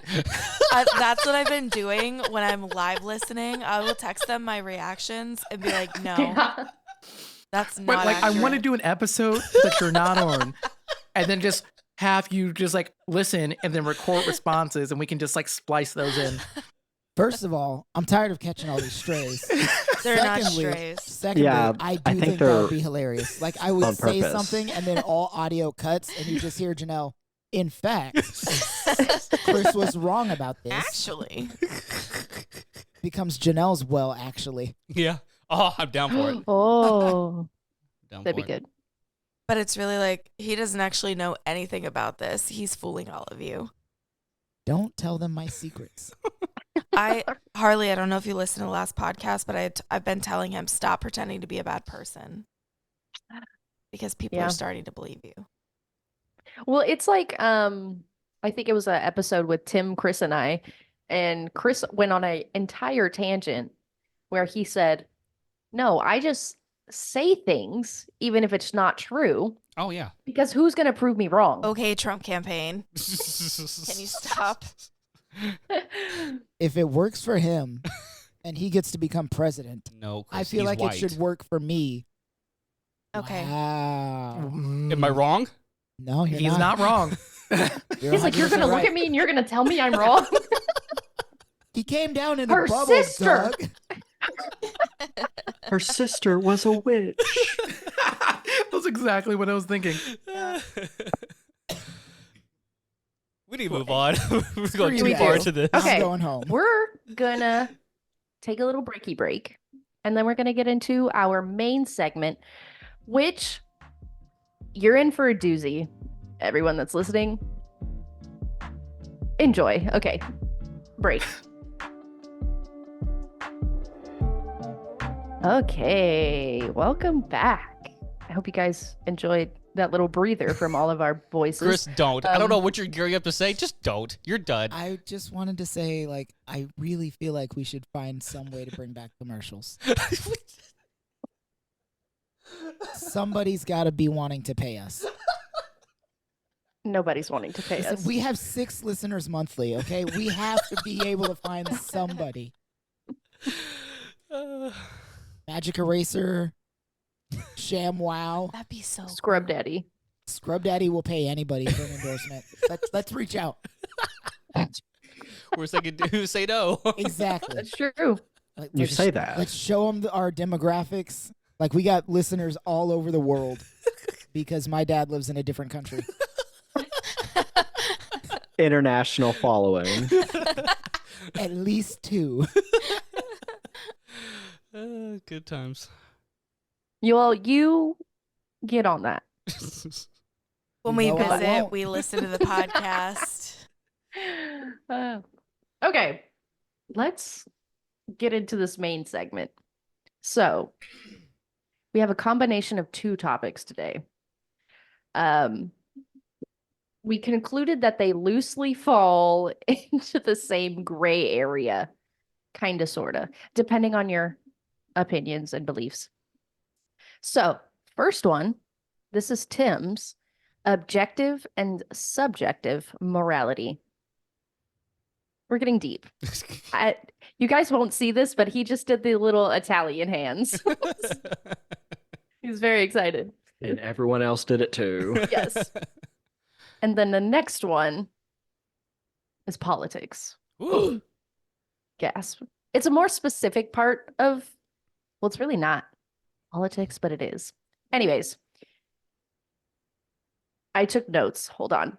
That's what I've been doing when I'm live listening. I will text them my reactions and be like, no, Yeah. that's But not like I want to accurate. do an episode that you're not on, and then just have you just like listen and then record responses, and we can just like splice those in. First of all, I'm tired of catching all these strays. They're not Secondly- strays. Secondly, Yeah, I do I think think that they're would be hilarious. Like I would on say purpose. something and then all audio cuts and you just hear Janelle. In fact, Chris was wrong about this. Actually, Becomes Janelle's well, actually. Yeah. Oh, I'm down for it. Oh, Down that'd for be it. good. but it's really like he doesn't actually know anything about this. He's fooling all of you. Don't tell them my secrets. Harley, I don't know if you listened to the last podcast, but I've been telling him stop pretending to be a bad person because people Yeah. are starting to believe you. Well, it's like I think it was an episode with Tim, Chris, and I, and Chris went on an entire tangent where he said, "No, I just say things even if it's not true Oh, yeah. because who's going to prove me wrong?" Okay, Trump campaign. Can you stop? If it works for him and he gets to become president, No, Chris, I feel he's like white. it should work for me. Okay. Wow. Am I wrong? No, you're He's not wrong. He's like, "You're going to look at me and you're going to tell me I'm wrong." He came down in Her a bubble, sister. Doug. Her sister was a witch. That's exactly what I was thinking. We need to move on. We're Screw going you too far guys. to this. Okay. I'm going home. We're going to take a little break, and then we're going to get into our main segment, which you're in for a doozy. Everyone that's listening, enjoy. Okay, break. Okay, welcome back. I hope you guys enjoyed that little breather from all of our voices. Chris, don't. I don't know Um, what you're gearing up to say. Just don't. You're done. I just wanted to say, like, I really feel like we should find some way to bring back commercials. Somebody's got to be wanting to pay us. Nobody's wanting to pay Listen, us. we have 6 listeners monthly, okay? We have to be able to find somebody. Magic Eraser, Sham Wow, That'd be so Scrub Daddy. Scrub Daddy will pay anybody for an endorsement. Let's reach out. Worst I can do is say no. Exactly. That's true. Like, You let's- say that. Let's show them our demographics. Like, we got listeners all over the world because my dad lives in a different country. International following. At least 2. Good times. You get on that. When You we know what? I visit, won't. we listen to the podcast. Okay, let's get into this main segment. So, we have a combination of 2 topics today. We concluded that they loosely fall into the same gray area, kind of, sort of, depending on your opinions and beliefs. So, first one, this is Tim's objective and subjective morality. We're getting deep. You guys won't see this, but he just did the little Italian hands. He's very excited. And everyone else did it too. Yes. And then the next one is politics. Ooh. Gasp. It's a more specific part of, well, it's really not politics, but it is. Anyways, I took notes. Hold on.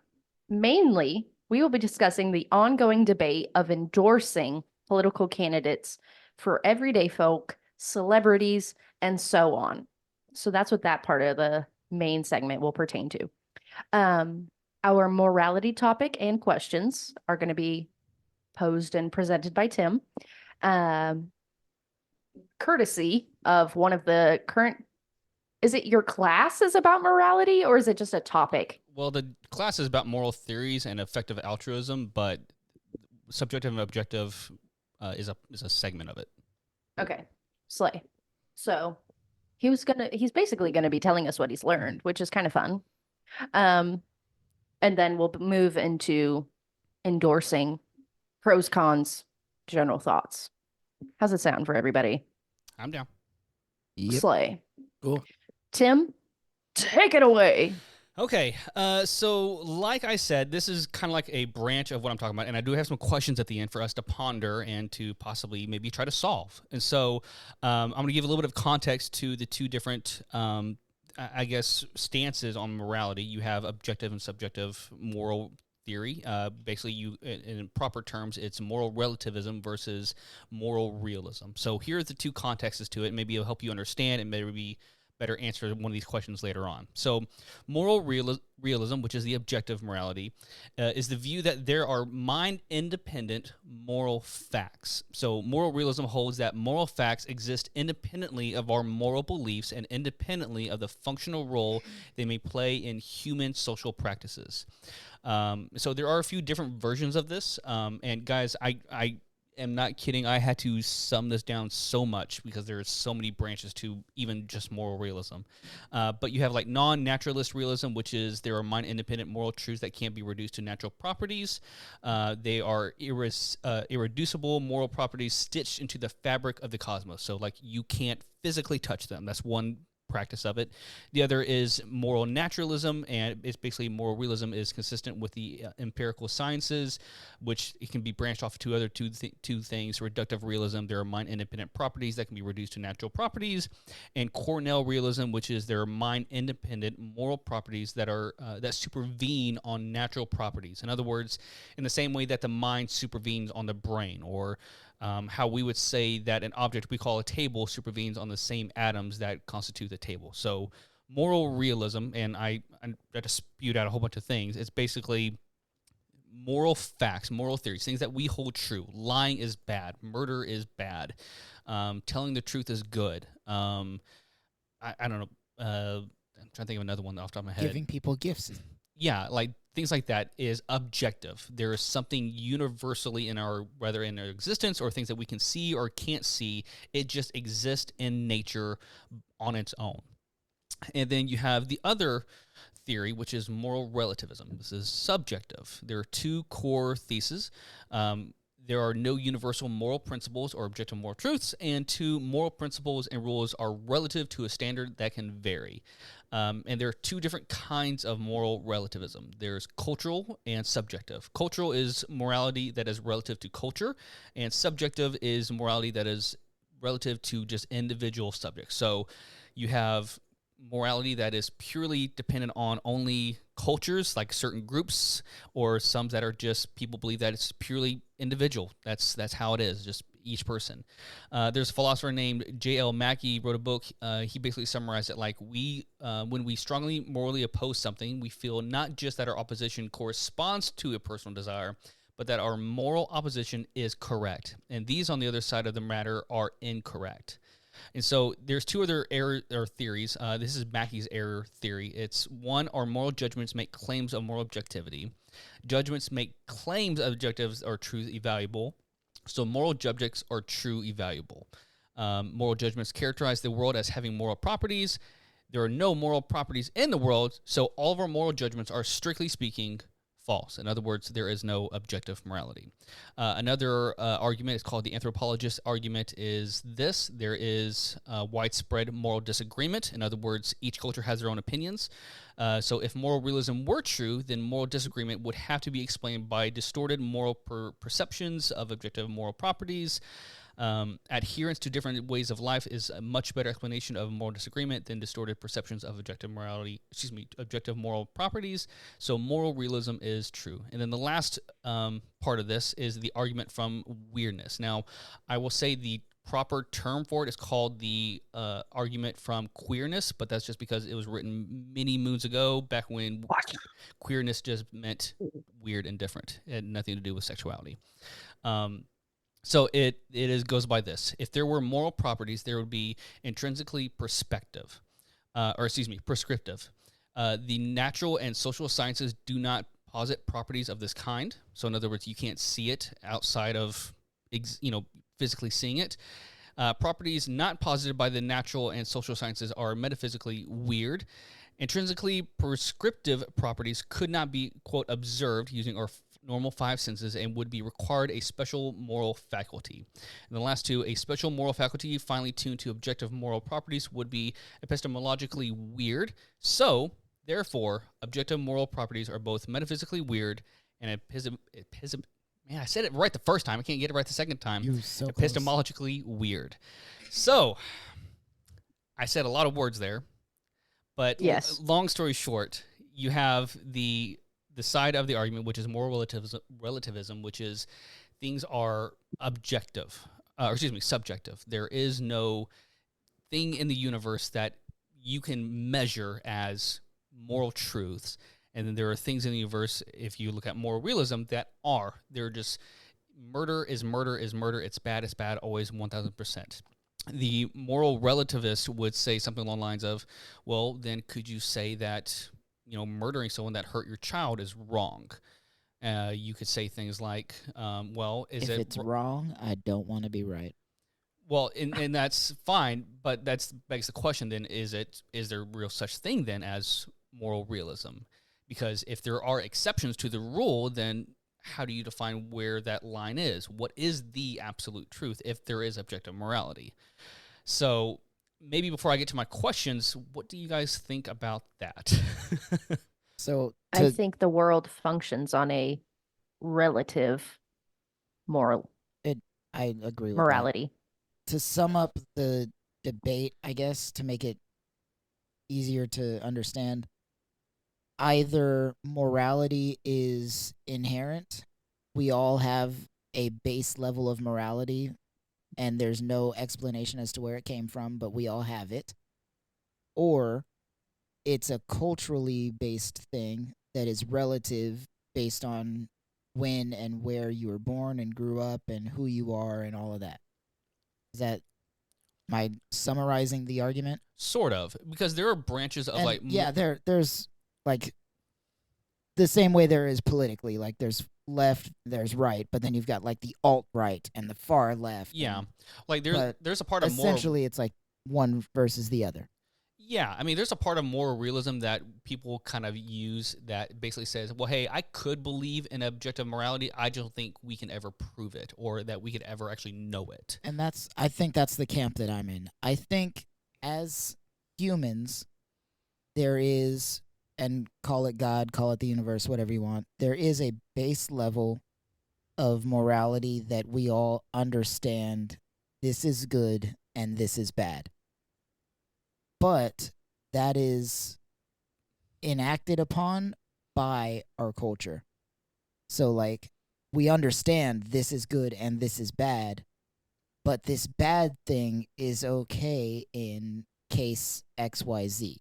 Mainly, we will be discussing the ongoing debate of endorsing political candidates for everyday folk, celebrities, and so on. So that's what that part of the main segment will pertain to. Our morality topic and questions are going to be posed and presented by Tim, courtesy of one of the current Is it your class is about morality, or is it just a topic? Well, the class is about moral theories and effective altruism, but subjective and objective is a segment of it. Okay, slay. So he's basically gonna be telling us what he's learned, which is kind of fun. And then we'll move into endorsing pros, cons, general thoughts. How's it sound for everybody? I'm down. Yep. Slay. Cool. Tim, take it away. Okay, so like I said, this is kind of like a branch of what I'm talking about, and I do have some questions at the end for us to ponder and to possibly maybe try to solve. And so I'm going to give a little bit of context to the two different, I guess, stances on morality. You have objective and subjective moral theory. Basically, in proper terms, it's moral relativism versus moral realism. So here are the two contexts to it. Maybe it'll help you understand and maybe better answer one of these questions later on. So moral realism, which is the objective morality, is the view that there are mind-independent moral facts. So moral realism holds that moral facts exist independently of our moral beliefs and independently of the functional role they may play in human social practices. So there are a few different versions of this. And guys, I am not kidding. I had to sum this down so much because there's so many branches to even just moral realism. But you have like non-naturalist realism, which is there are mind-independent moral truths that can't be reduced to natural properties. They are irreducible moral properties stitched into the fabric of the cosmos. So like you can't physically touch them. That's one practice of it. The other is moral naturalism, and it's basically moral realism is consistent with the empirical sciences, which it can be branched off to other two things. Reductive realism, there are mind-independent properties that can be reduced to natural properties, and Cornell realism, which is there are mind-independent moral properties that are that supervene on natural properties. In other words, in the same way that the mind supervenes on the brain, or how we would say that an object we call a table supervenes on the same atoms that constitute the table. So moral realism, and I just spewed out a whole bunch of things, it's basically moral facts, moral theories, things that we hold true. Lying is bad. Murder is bad. Telling the truth is good. I don't know. I'm trying to think of another one off the top of my head. Giving people gifts. Yeah, like things like that is objective. There is something universally in our, whether in our existence or things that we can see or can't see, it just exists in nature on its own. And then you have the other theory, which is moral relativism. This is subjective. There are two core theses. There are no universal moral principles or objective moral truths, and two moral principles and rules are relative to a standard that can vary. And there are two different kinds of moral relativism. There's cultural and subjective. Cultural is morality that is relative to culture, and subjective is morality that is relative to just individual subjects. So you have morality that is purely dependent on only cultures, like certain groups, or some that are just people believe that it's purely individual. That's how it is, just each person. There's a philosopher named J.L. Mackie wrote a book. He basically summarized it like when we strongly morally oppose something, we feel not just that our opposition corresponds to a personal desire, but that our moral opposition is correct. And these on the other side of the matter are incorrect. And so there's two other error or theories. This is Mackey's error theory. It's one, our moral judgments make claims of moral objectivity. Judgments make claims of objectives or truth evaluable. So moral judgments are true evaluable. Moral judgments characterize the world as having moral properties. There are no moral properties in the world, so all of our moral judgments are, strictly speaking, false. In other words, there is no objective morality. Another argument is called the anthropologist argument is this. There is widespread moral disagreement. In other words, each culture has their own opinions. So if moral realism were true, then moral disagreement would have to be explained by distorted moral perceptions of objective moral properties. Adherence to different ways of life is a much better explanation of moral disagreement than distorted perceptions of objective moral properties. So moral realism is true. And then the last part of this is the argument from weirdness. Now, I will say the proper term for it is called the argument from queerness, but that's just because it was written many moons ago, back when queerness just meant weird and different. It had nothing to do with sexuality. So it goes by this. If there were moral properties, there would be intrinsically perspective. prescriptive. The natural and social sciences do not posit properties of this kind. So in other words, you can't see it outside of, physically seeing it. Properties not posited by the natural and social sciences are metaphysically weird. Intrinsically prescriptive properties could not be, quote, observed using our normal five senses and would be required a special moral faculty. And the last two, a special moral faculty finely tuned to objective moral properties would be epistemologically weird. So, therefore, objective moral properties are both metaphysically weird and man, I said it right the first time. I can't get it right the second time. You're so Epistemologically weird. So, I said a lot of words there, but Yes. long story short, you have the side of the argument, which is moral relativism, which is things are subjective. There is no thing in the universe that you can measure as moral truths. And then there are things in the universe, if you look at moral realism, they're just murder is murder is murder. It's bad, always 1,000%. The moral relativist would say something along the lines of, well, then could you say that, murdering someone that hurt your child is wrong? You could say things like, if it's wrong, I don't want to be right. Well, and that's fine, but that begs the question then, is there real such thing then as moral realism? Because if there are exceptions to the rule, then how do you define where that line is? What is the absolute truth if there is objective morality? So maybe before I get to my questions, what do you guys think about that? I think the world functions on a relative I agree with morality. that. To sum up the debate, I guess, to make it easier to understand, either morality is inherent, we all have a base level of morality, and there's no explanation as to where it came from, but we all have it, or it's a culturally based thing that is relative based on when and where you were born and grew up and who you are and all of that. Is that, am I summarizing the argument? Sort of, because there are branches of there's like the same way there is politically, like there's left, there's right, but then you've got like the alt-right and the far left. Yeah, like there's a part of essentially it's like one versus the other. Yeah, I mean, there's a part of moral realism that people kind of use that basically says, well, hey, I could believe in objective morality, I don't think we can ever prove it or that we could ever actually know it. And I think that's the camp that I'm in. I think as humans, there is, and call it God, call it the universe, whatever you want, there is a base level of morality that we all understand this is good and this is bad. But that is enacted upon by our culture. So, like, we understand this is good and this is bad, but this bad thing is okay in case XYZ.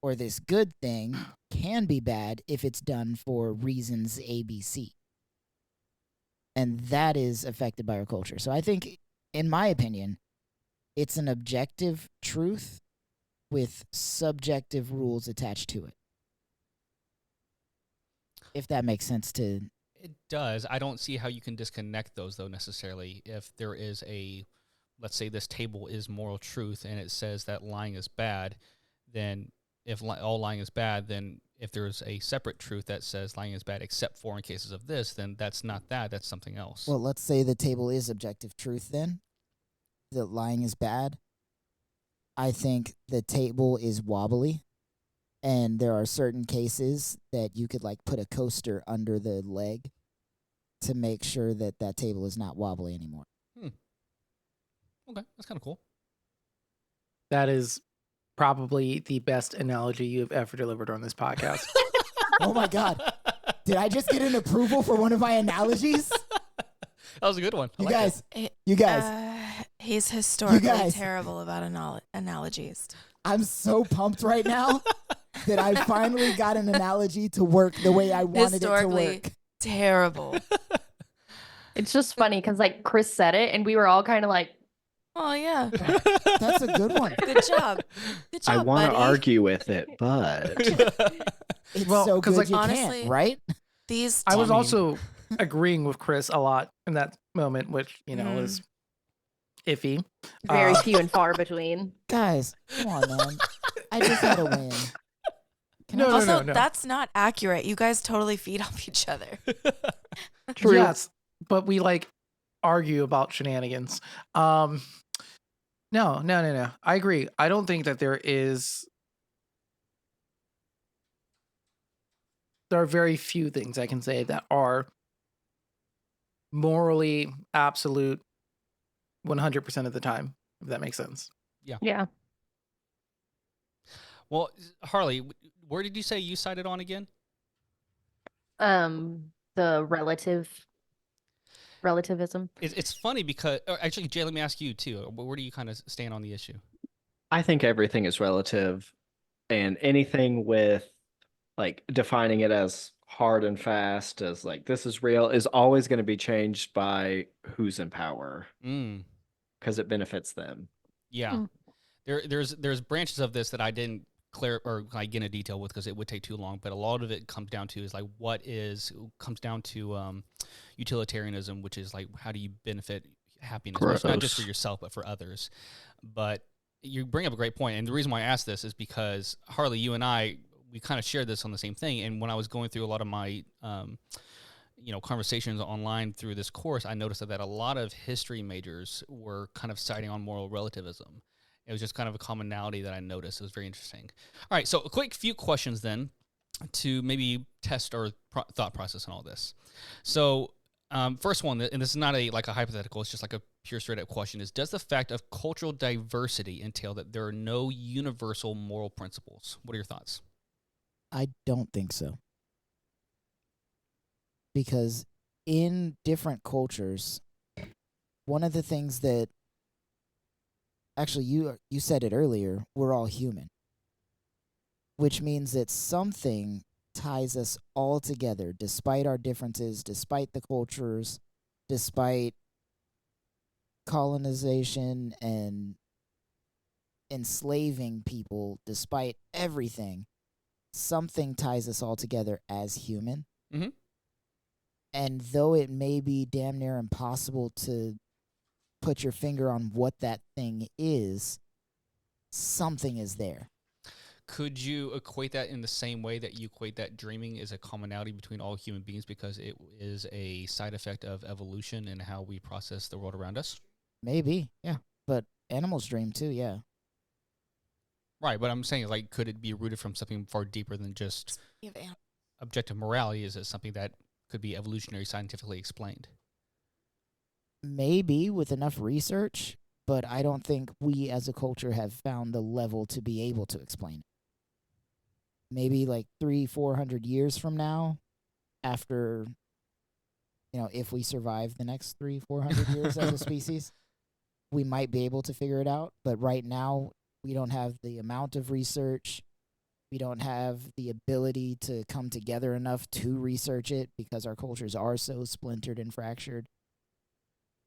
Or this good thing can be bad if it's done for reasons ABC. And that is affected by our culture. So I think, in my opinion, it's an objective truth with subjective rules attached to it. If that makes sense to... It does. I don't see how you can disconnect those, though, necessarily. If there is let's say this table is moral truth and it says that lying is bad, then if all lying is bad, then if there's a separate truth that says lying is bad except for in cases of this, then that's not that, that's something else. Well, let's say the table is objective truth then, that lying is bad. I think the table is wobbly, and there are certain cases that you could like put a coaster under the leg to make sure that that table is not wobbly anymore. Okay, that's kind of cool. That is probably the best analogy you have ever delivered on this podcast. Oh my God. Did I just get an approval for one of my analogies? That was a good one. You guys. He's historically terrible about analogies. I'm so pumped right now that I finally got an analogy to work the way I wanted it to work. Terrible. It's just funny because like Chris said it and we were all kind of like, Oh yeah. That's a good one. Good job. Good I job, want to buddy. argue with it, but It's Well, so 'cause, good like, you honestly, can't, right? These I was mean- also agreeing with Chris a lot in that moment, which, you know, is iffy. Very few and far between. Guys, come on, man. I just had a win. Can I No, just- also, no. that's not accurate. You guys totally feed off each other. True. Yes, but we like argue about shenanigans. No. I agree. I don't think that there are very few things I can say that are morally absolute 100% of the time, if that makes sense. Yeah. Well, Harley, where did you say you sided on again? The relativism. It's funny because actually, Jay, let me ask you too. Where do you kind of stand on the issue? I think everything is relative, and anything with like defining it as hard and fast as like this is real is always going to be changed by who's in power Mm, because it benefits them. yeah. Mm. There's branches of this that I didn't clear or like get into detail with because it would take too long. But a lot of it comes down to is like comes down to utilitarianism, which is like how do you benefit happiness, not just for Gross. yourself but for others. But you bring up a great point, and the reason why I asked this is because Harley, you and I, we kind of shared this on the same thing. And when I was going through a lot of my conversations online through this course, I noticed that a lot of history majors were kind of citing on moral relativism. It was just kind of a commonality that I noticed. It was very interesting. All right, so a quick few questions then to maybe test our thought process on all this. So first one, and this is not a hypothetical, it's just like a pure straight up question, is does the fact of cultural diversity entail that there are no universal moral principles? What are your thoughts? I don't think so. Because in different cultures, one of the things that actually you said it earlier, we're all human. Which means that something ties us all together despite our differences, despite the cultures, despite colonization and enslaving people, despite everything. Something ties us all together as human. Mhm. And though it may be damn near impossible to put your finger on what that thing is, something is there. Could you equate that in the same way that you equate that dreaming is a commonality between all human beings because it is a side effect of evolution and how we process the world around us? Maybe, yeah. But animals dream too, yeah. Right, but I'm saying, like, could it be rooted from something far deeper than just objective morality? Is it something that could be evolutionary scientifically explained? Maybe with enough research, but I don't think we as a culture have found the level to be able to explain it. Maybe like 300-400 years from now, after, if we survive the next 300-400 years as a species, we might be able to figure it out. But right now, we don't have the amount of research. We don't have the ability to come together enough to research it because our cultures are so splintered and fractured.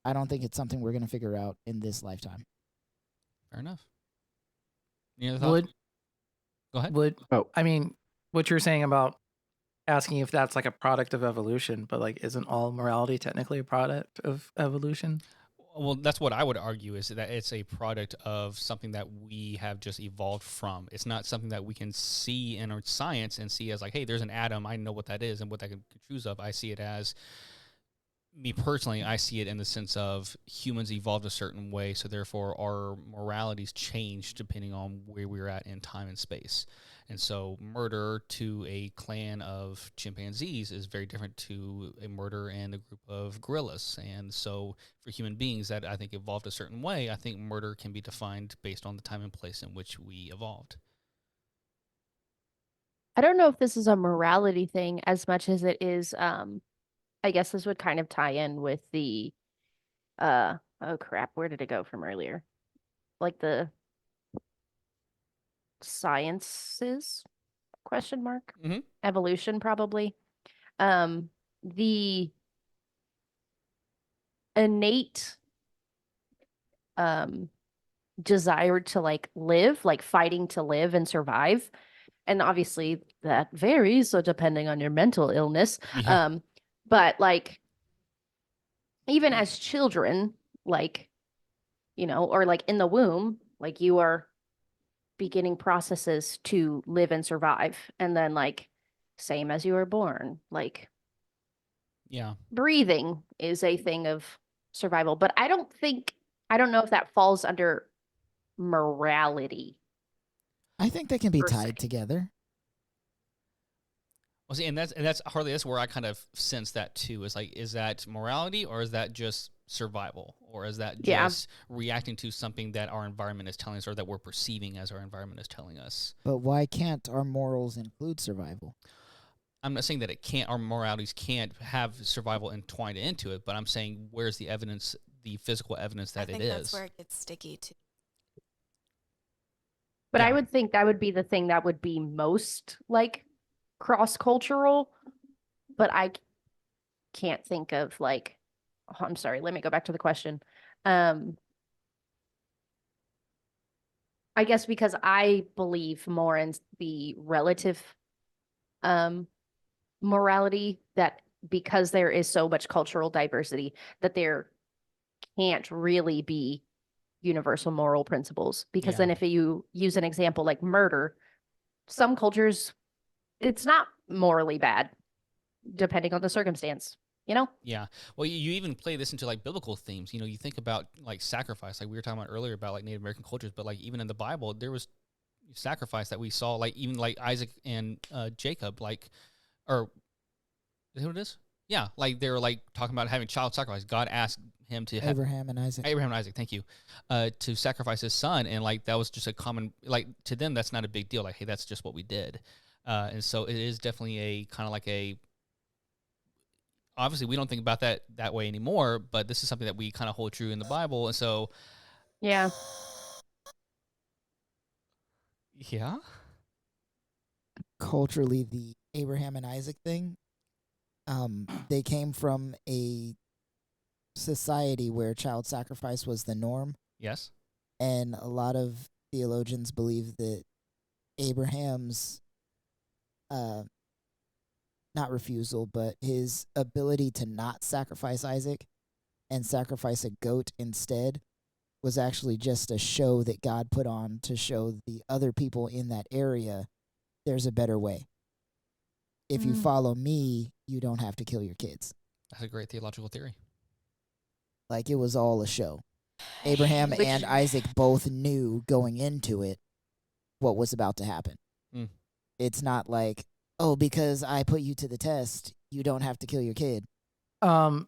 I don't think it's something we're going to figure out in this lifetime. Fair enough. Any other thoughts? Go ahead. I mean, what you're saying about asking if that's like a product of evolution, but like, isn't all morality technically a product of evolution? Well, that's what I would argue, is that it's a product of something that we have just evolved from. It's not something that we can see in our science and see as like, hey, there's an atom. I know what that is and what that can choose of. I see it as, me personally, I see it in the sense of humans evolved a certain way, so therefore our moralities change depending on where we're at in time and space. And so murder to a clan of chimpanzees is very different to a murder in a group of gorillas. And so for human beings that I think evolved a certain way, I think murder can be defined based on the time and place in which we evolved. I don't know if this is a morality thing as much as it is, I guess this would kind of tie in with the, oh crap, where did it go from earlier? Like the sciences, ? Mhm. Evolution, probably. The innate desire to like live, like fighting to live and survive. And obviously that varies, so depending on your mental illness. Yeah. But like even as children, like, you know, or like in the womb, like you are beginning processes to live and survive. And then like same as you were born, like Yeah. breathing is a thing of survival. But I don't know if that falls under morality. I think they can be per se. tied together. Well, see, and that's Harley. That's where I kind of sense that too. Is like, is that morality or is that just survival, or is that Yeah. just reacting to something that our environment is telling us, or that we're perceiving as our environment is telling us? But why can't our morals include survival? I'm not saying that it can't. Our moralities can't have survival entwined into it, but I'm saying where's the evidence, the physical evidence that I it think is? that's where it gets sticky too. But Yeah. I would think that would be the thing that would be most like cross-cultural. But I can't think of like, oh, I'm sorry, let me go back to the question. I guess because I believe more in the relative morality, that because there is so much cultural diversity, that there can't really be universal moral principles. Because Yeah. then if you use an example like murder, some cultures, it's not morally bad, depending on the circumstance, you know? Yeah. Well, you even play this into like biblical themes. You know, you think about like sacrifice, like we were talking about earlier about like Native American cultures, but like even in the Bible, there was sacrifice that we saw, like even like Isaac and Jacob, like, or is that what it is? Yeah. Like they were like talking about having child sacrifice. God asked him to have Abraham and Isaac. Abraham and Isaac, thank you, to sacrifice his son. And like, that was just a common, like to them, that's not a big deal. Like, hey, that's just what we did. And so it is definitely a kind of like a, obviously we don't think about that way anymore, but this is something that we kind of hold true in the Bible. And so, Yeah. yeah. Culturally, the Abraham and Isaac thing, they came from a society where child sacrifice was the norm. Yes. And a lot of theologians believe that Abraham's not refusal, but his ability to not sacrifice Isaac and sacrifice a goat instead was actually just a show that God put on to show the other people in that area there's a better way. If you follow me, you don't have to kill your kids. That's a great theological theory. Like, it was all a show. Abraham and Isaac both knew going into it what was about to happen. Mm. It's not like, oh, because I put you to the test, you don't have to kill your kid. Well,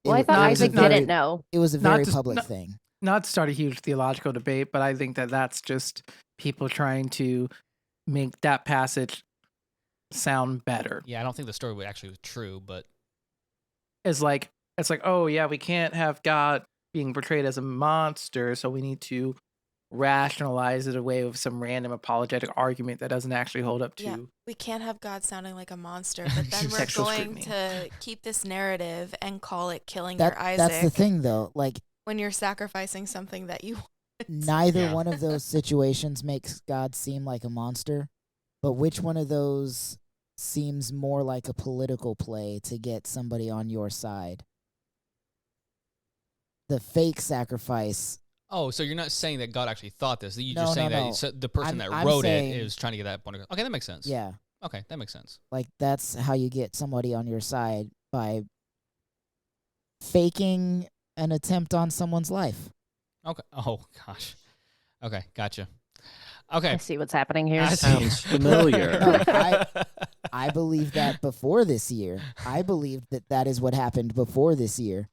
I thought Isaac didn't know. It was a very public thing. Not to start a huge theological debate, but I think that that's just people trying to make that passage sound better. Yeah, I don't think the story actually was true, but It's like, oh yeah, we can't have God being portrayed as a monster, so we need to rationalize it away with some random apologetic argument that doesn't actually hold up to. Yeah, we can't have God sounding like a monster, but then we're Sexual going scrutiny. to keep this narrative and call it killing your Isaac. That's the thing, though. Like, when you're sacrificing something that you neither one of those situations makes God seem like a monster, but which one of those seems more like a political play to get somebody on your side? The fake sacrifice. oh, so you're not saying that God actually thought this? You're No, just saying no, that no. so the person I'm that wrote saying- it is trying to get that point. Okay, that makes sense. Yeah, Okay, that makes sense. like that's how you get somebody on your side, by faking an attempt on someone's life. Okay. Oh gosh. Okay, gotcha. Okay. I see what's happening here. I see. Sounds familiar. No, I believed that before this year. I believed that that is what happened before this year.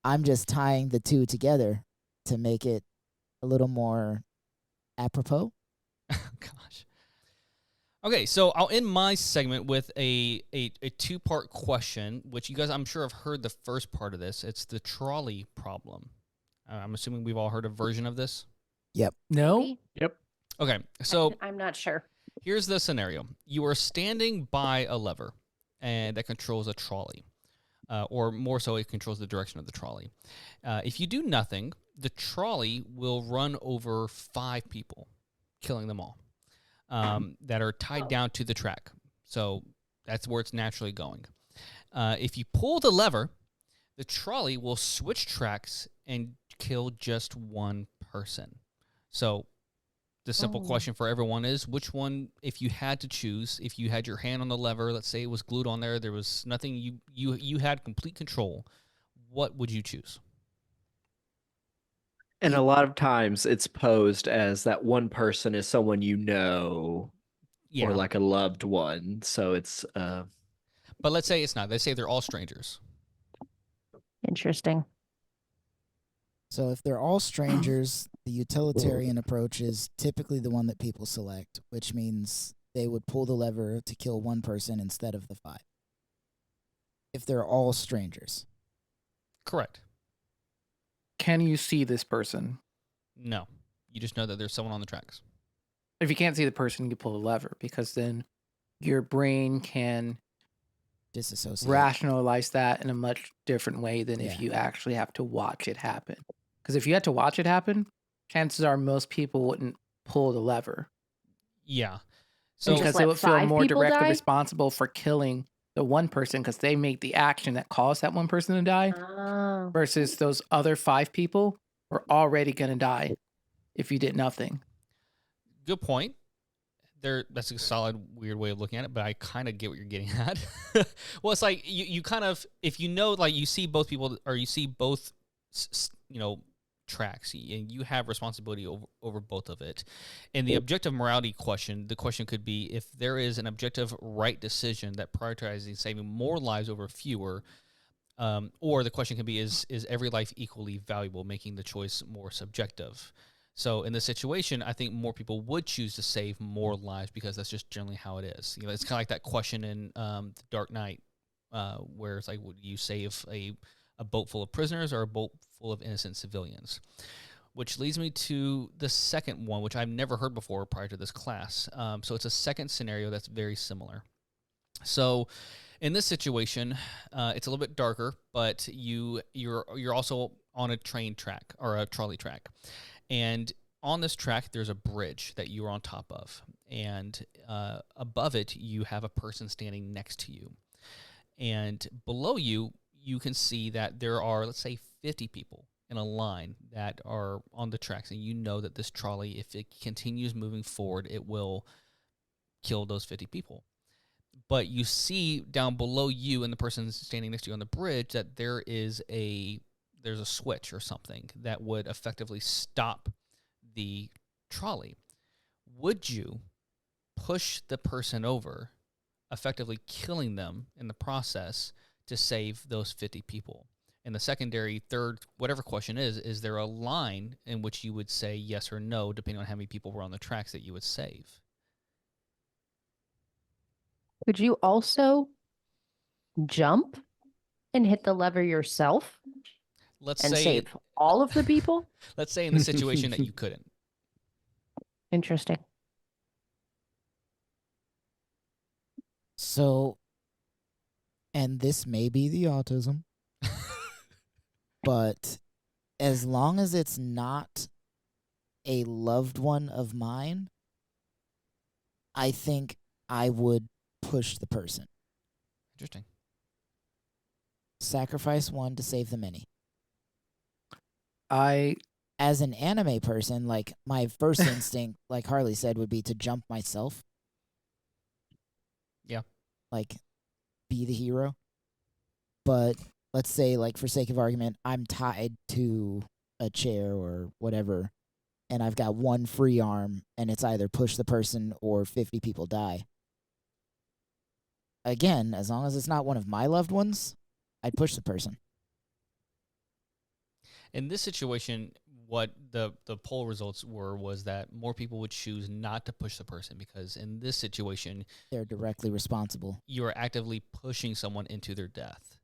I'm just tying the two together to make it a little more apropos. Gosh. Okay, so I'll end my segment with a two-part question, which you guys, I'm sure, have heard the first part of this. It's the trolley problem. I'm assuming we've all heard a version of this. No? Maybe? Yep. Okay, so I'm not sure. here's the scenario. You are standing by a lever and that controls a trolley. or more so, it controls the direction of the trolley. If you do nothing, the trolley will run over 5 people, killing them all, that are tied down to the track. So that's where it's naturally going. If you pull the lever, the trolley will switch tracks and kill just one person. So the simple question for everyone is, which one, if you had to choose, if you had your hand on the lever, let's say it was glued on there was nothing, you had complete control, what would you choose? And a lot of times it's posed as that one person is someone you know Yeah. or like a loved one. So it's But let's say it's not. Let's say they're all strangers. Interesting. So if they're all strangers, the utilitarian approach is typically the one that people select, which means they would pull the lever to kill one person instead of the 5. If they're all strangers. Correct. Can you see this person? No. You just know that there's someone on the tracks. If you can't see the person, you pull the lever, because then your brain can Disassociate. rationalize that in a much different way than if Yeah. you actually have to watch it happen. Because if you had to watch it happen, chances are most people wouldn't pull the lever. Yeah. So So just Because they let would feel 5 more people directly die? responsible for killing the one person because they made the action that caused that one person to die, Oh. versus those other 5 people were already going to die if you did nothing. good point. That's a solid, weird way of looking at it, but I kind of get what you're getting at. Well, it's like you kind of, if you know, like you see both people, or you see both, tracks, and you have responsibility over both of it. And the objective morality question, the question could be, if there is an objective right decision that prioritizes saving more lives over fewer, or the question can be, is every life equally valuable, making the choice more subjective? So in this situation, I think more people would choose to save more lives because that's just generally how it is. It's kind of like that question in The Dark Knight, where it's like, would you save a boat full of prisoners or a boat full of innocent civilians? Which leads me to the second one, which I've never heard before prior to this class. So it's a second scenario that's very similar. So in this situation, it's a little bit darker, but you're also on a train track or a trolley track. And on this track, there's a bridge that you're on top of. And above it, you have a person standing next to you. And below you, you can see that there are, let's say, 50 people in a line that are on the tracks. And you know that this trolley, if it continues moving forward, it will kill those 50 people. But you see down below you and the person standing next to you on the bridge that there's a switch or something that would effectively stop the trolley. Would you push the person over, effectively killing them in the process to save those 50 people? And the secondary, third, whatever question is there a line in which you would say yes or no, depending on how many people were on the tracks, that you would save? Could you also jump and hit the lever yourself Let's and say save all of the people? let's say in the situation that you couldn't. Interesting. So, and this may be the autism, but as long as it's not a loved one of mine, I think I would push the person. Interesting. Sacrifice one to save the many. I As an anime person, like, my first instinct, like Harley said, would be to jump myself. Yeah. Like, be the hero. But let's say, like, for sake of argument, I'm tied to a chair or whatever, and I've got one free arm, and it's either push the person or 50 people die. Again, as long as it's not one of my loved ones, I'd push the person. In this situation, what the poll results was that more people would choose not to push the person, because in this situation, They're directly responsible. you are actively pushing someone into their death.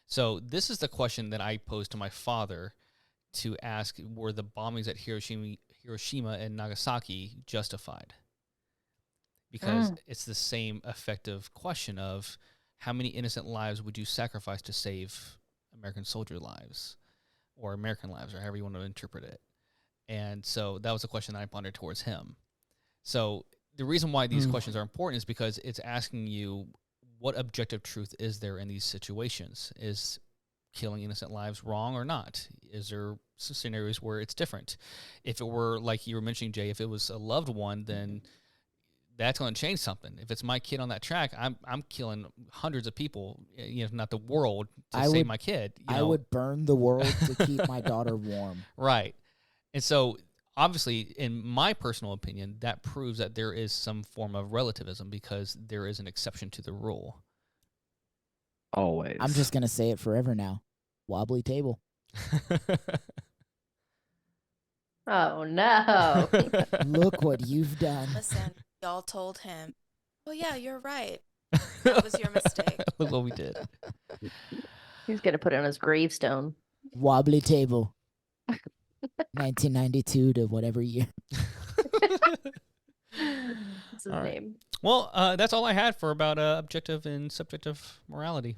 So this is the question that I posed to my father to ask: were the bombings at Hiroshima and Nagasaki justified? Because it's the same effective question of, how many innocent lives would you sacrifice to save American soldier lives or American lives, or however you want to interpret it? And so that was a question that I pondered towards him. So the reason why these questions are important is because it's asking you, what objective truth is there in these situations? Is killing innocent lives wrong or not? Is there scenarios where it's different? If it were, like you were mentioning, Jay, if it was a loved one, then that's going to change something. If it's my kid on that track, I'm killing hundreds of people, if not the world, to save my kid. I would burn the world to keep my daughter warm. Right. And so, obviously, in my personal opinion, that proves that there is some form of relativism, because there is an exception to the rule. Always. I'm just going to say it forever now. Wobbly table. Oh, no. Look what you've done. Listen, y'all told him, oh, yeah, you're right. That was your mistake. Look what we did. He's going to put it on his gravestone. Wobbly table. 1992 to whatever year. That's his name. Well, that's all I had for about objective and subjective morality.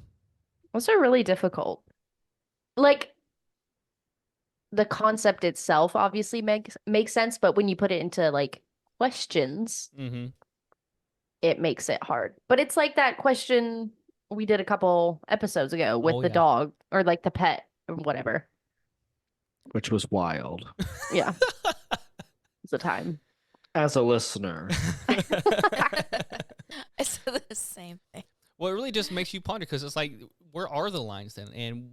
Those are really difficult. Like, the concept itself obviously makes sense, but when you put it into like questions, it makes it hard. But it's like that question we did a couple episodes ago with the dog, or like the pet or whatever. Which was wild. Yeah. It's a time. As a listener. I said the same thing. Well, it really just makes you ponder, because it's like, where are the lines then? And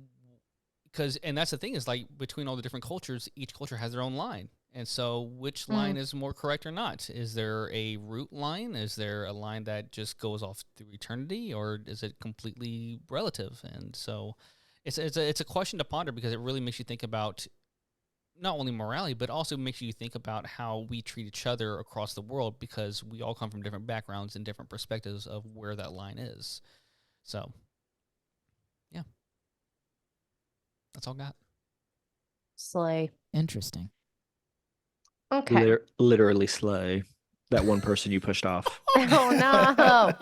that's the thing, is like, between all the different cultures, each culture has their own line. And so which line is more correct or not? Is there a root line? Is there a line that just goes off through eternity, or is it completely relative? And so it's a question to ponder, because it really makes you think about not only morality, but also makes you think about how we treat each other across the world, because we all come from different backgrounds and different perspectives of where that line is. So, yeah. That's all I got. Slay. Interesting. Okay. Literally slay. That one person you pushed off. Oh, no.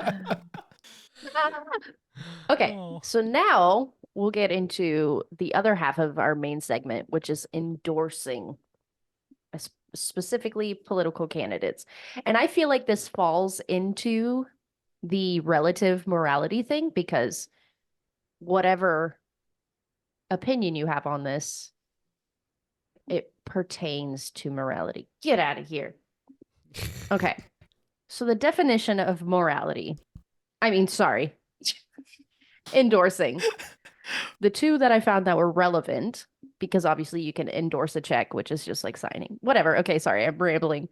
Okay. So now we'll get into the other half of our main segment, which is endorsing specifically political candidates. And I feel like this falls into the relative morality thing, because whatever opinion you have on this, it pertains to morality. Get out of here. Okay. So the definition of morality, endorsing. The two that I found that were relevant, because obviously you can endorse a check, which is just like signing. Whatever. Okay, sorry, I'm rambling.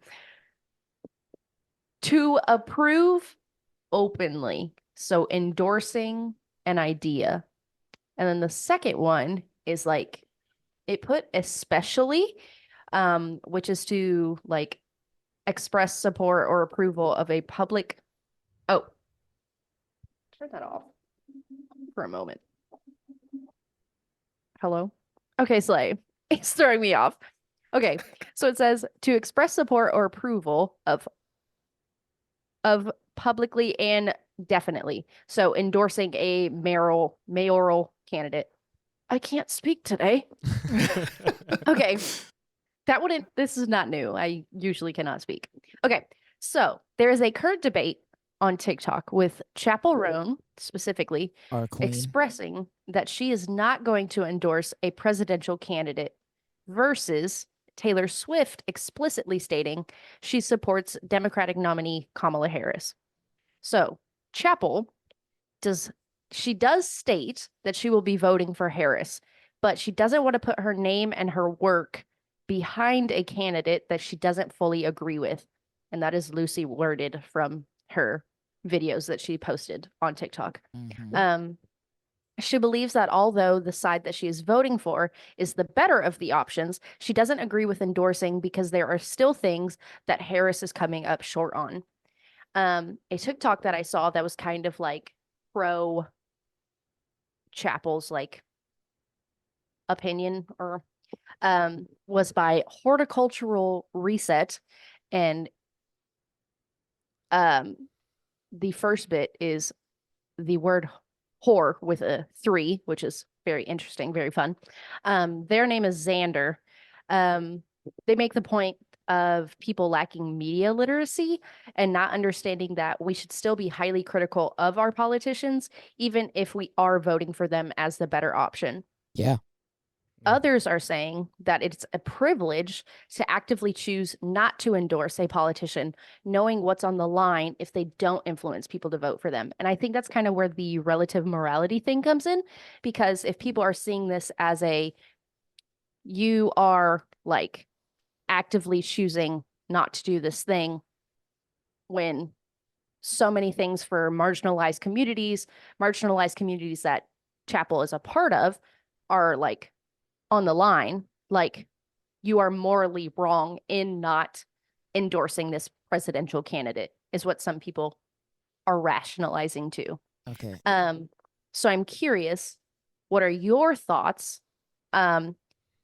To approve openly. So endorsing an idea. And then the second one is like, it put especially, which is to like express support or approval of a public. Oh, turn that off for a moment. Hello? Okay, Slay. It's throwing me off. Okay, so it says to express support or approval of publicly and definitely. So endorsing a mayoral candidate. I can't speak today. Okay. This is not new. I usually cannot speak. Okay. So there is a current debate on TikTok with Chapel Roan specifically expressing that she is not going to endorse a presidential candidate versus Taylor Swift explicitly stating she supports Democratic nominee Kamala Harris. So Chapel does state that she will be voting for Harris, but she doesn't want to put her name and her work behind a candidate that she doesn't fully agree with. And that is loosely worded from her videos that she posted on TikTok. She believes that although the side that she is voting for is the better of the options, she doesn't agree with endorsing because there are still things that Harris is coming up short on. A TikTok that I saw that was kind of like pro Chapel's like opinion or was by Horticultural Reset, and the first bit is the word whore with a 3, which is very interesting, very fun. Their name is Xander. They make the point of people lacking media literacy and not understanding that we should still be highly critical of our politicians, even if we are voting for them as the better option. Yeah. Others are saying that it's a privilege to actively choose not to endorse a politician, knowing what's on the line if they don't influence people to vote for them. And I think that's kind of where the relative morality thing comes in, because if people are seeing this as you are like actively choosing not to do this thing, when so many things for marginalized communities that Chapel is a part of, are like on the line, like you are morally wrong in not endorsing this presidential candidate, is what some people are rationalizing to. Okay. So I'm curious, what are your thoughts?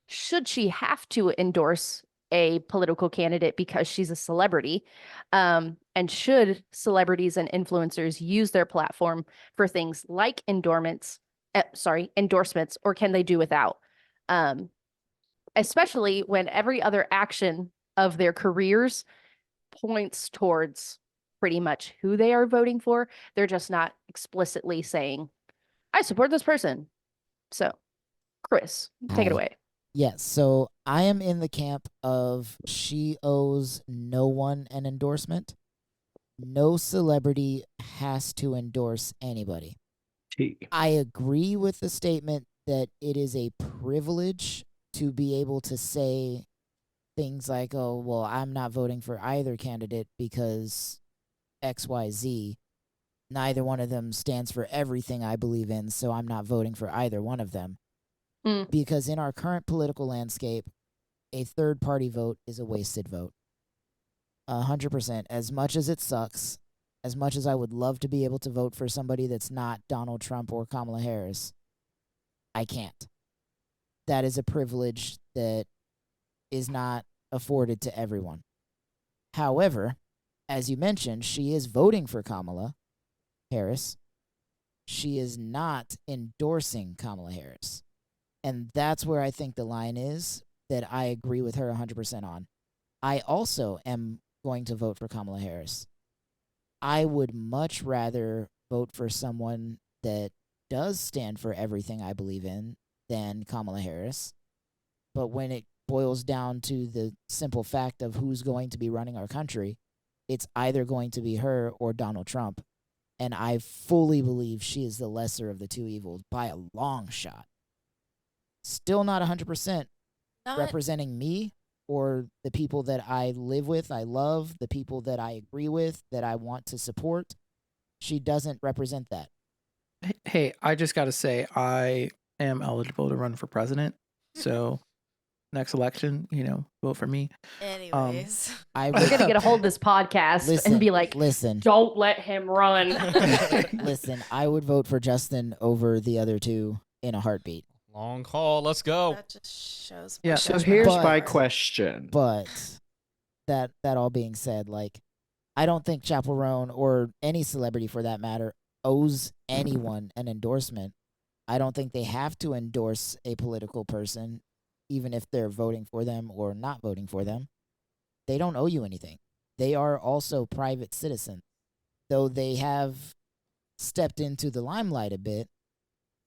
Should she have to endorse a political candidate because she's a celebrity? And should celebrities and influencers use their platform for things like endorsements, or can they do without? Especially when every other action of their careers points towards pretty much who they are voting for. They're just not explicitly saying, I support this person. So, Chris, take it Hi. away. Yes, so I am in the camp of she owes no one an endorsement. No celebrity has to endorse anybody. I agree with the statement that it is a privilege to be able to say things like, oh, well, I'm not voting for either candidate because XYZ. Neither one of them stands for everything I believe in, so I'm not voting for either one of them. Because in our current political landscape, a third party vote is a wasted vote. 100%. As much as it sucks, as much as I would love to be able to vote for somebody that's not Donald Trump or Kamala Harris, I can't. That is a privilege that is not afforded to everyone. However, as you mentioned, she is voting for Kamala Harris. She is not endorsing Kamala Harris. And that's where I think the line is that I agree with her 100% on. I also am going to vote for Kamala Harris. I would much rather vote for someone that does stand for everything I believe in than Kamala Harris. But when it boils down to the simple fact of who's going to be running our country, it's either going to be her or Donald Trump. And I fully believe she is the lesser of the two evils by a long shot. Still not 100% representing me or the people that I live with, I love, the people that I agree with, that I want to support. She doesn't represent that. Hey, I just got to say, I am eligible to run for president. So next election, vote for me. Anyways, We're going to get a hold of this podcast and be like, listen, don't let him run. Listen, I would vote for Justin over the other two in a heartbeat. Long call. Let's go. that just shows. Yeah, So judgment here's on my yours. question. But that all being said, like, I don't think Chappell Roan or any celebrity for that matter owes anyone an endorsement. I don't think they have to endorse a political person, even if they're voting for them or not voting for them. They don't owe you anything. They are also private citizens, though they have stepped into the limelight a bit.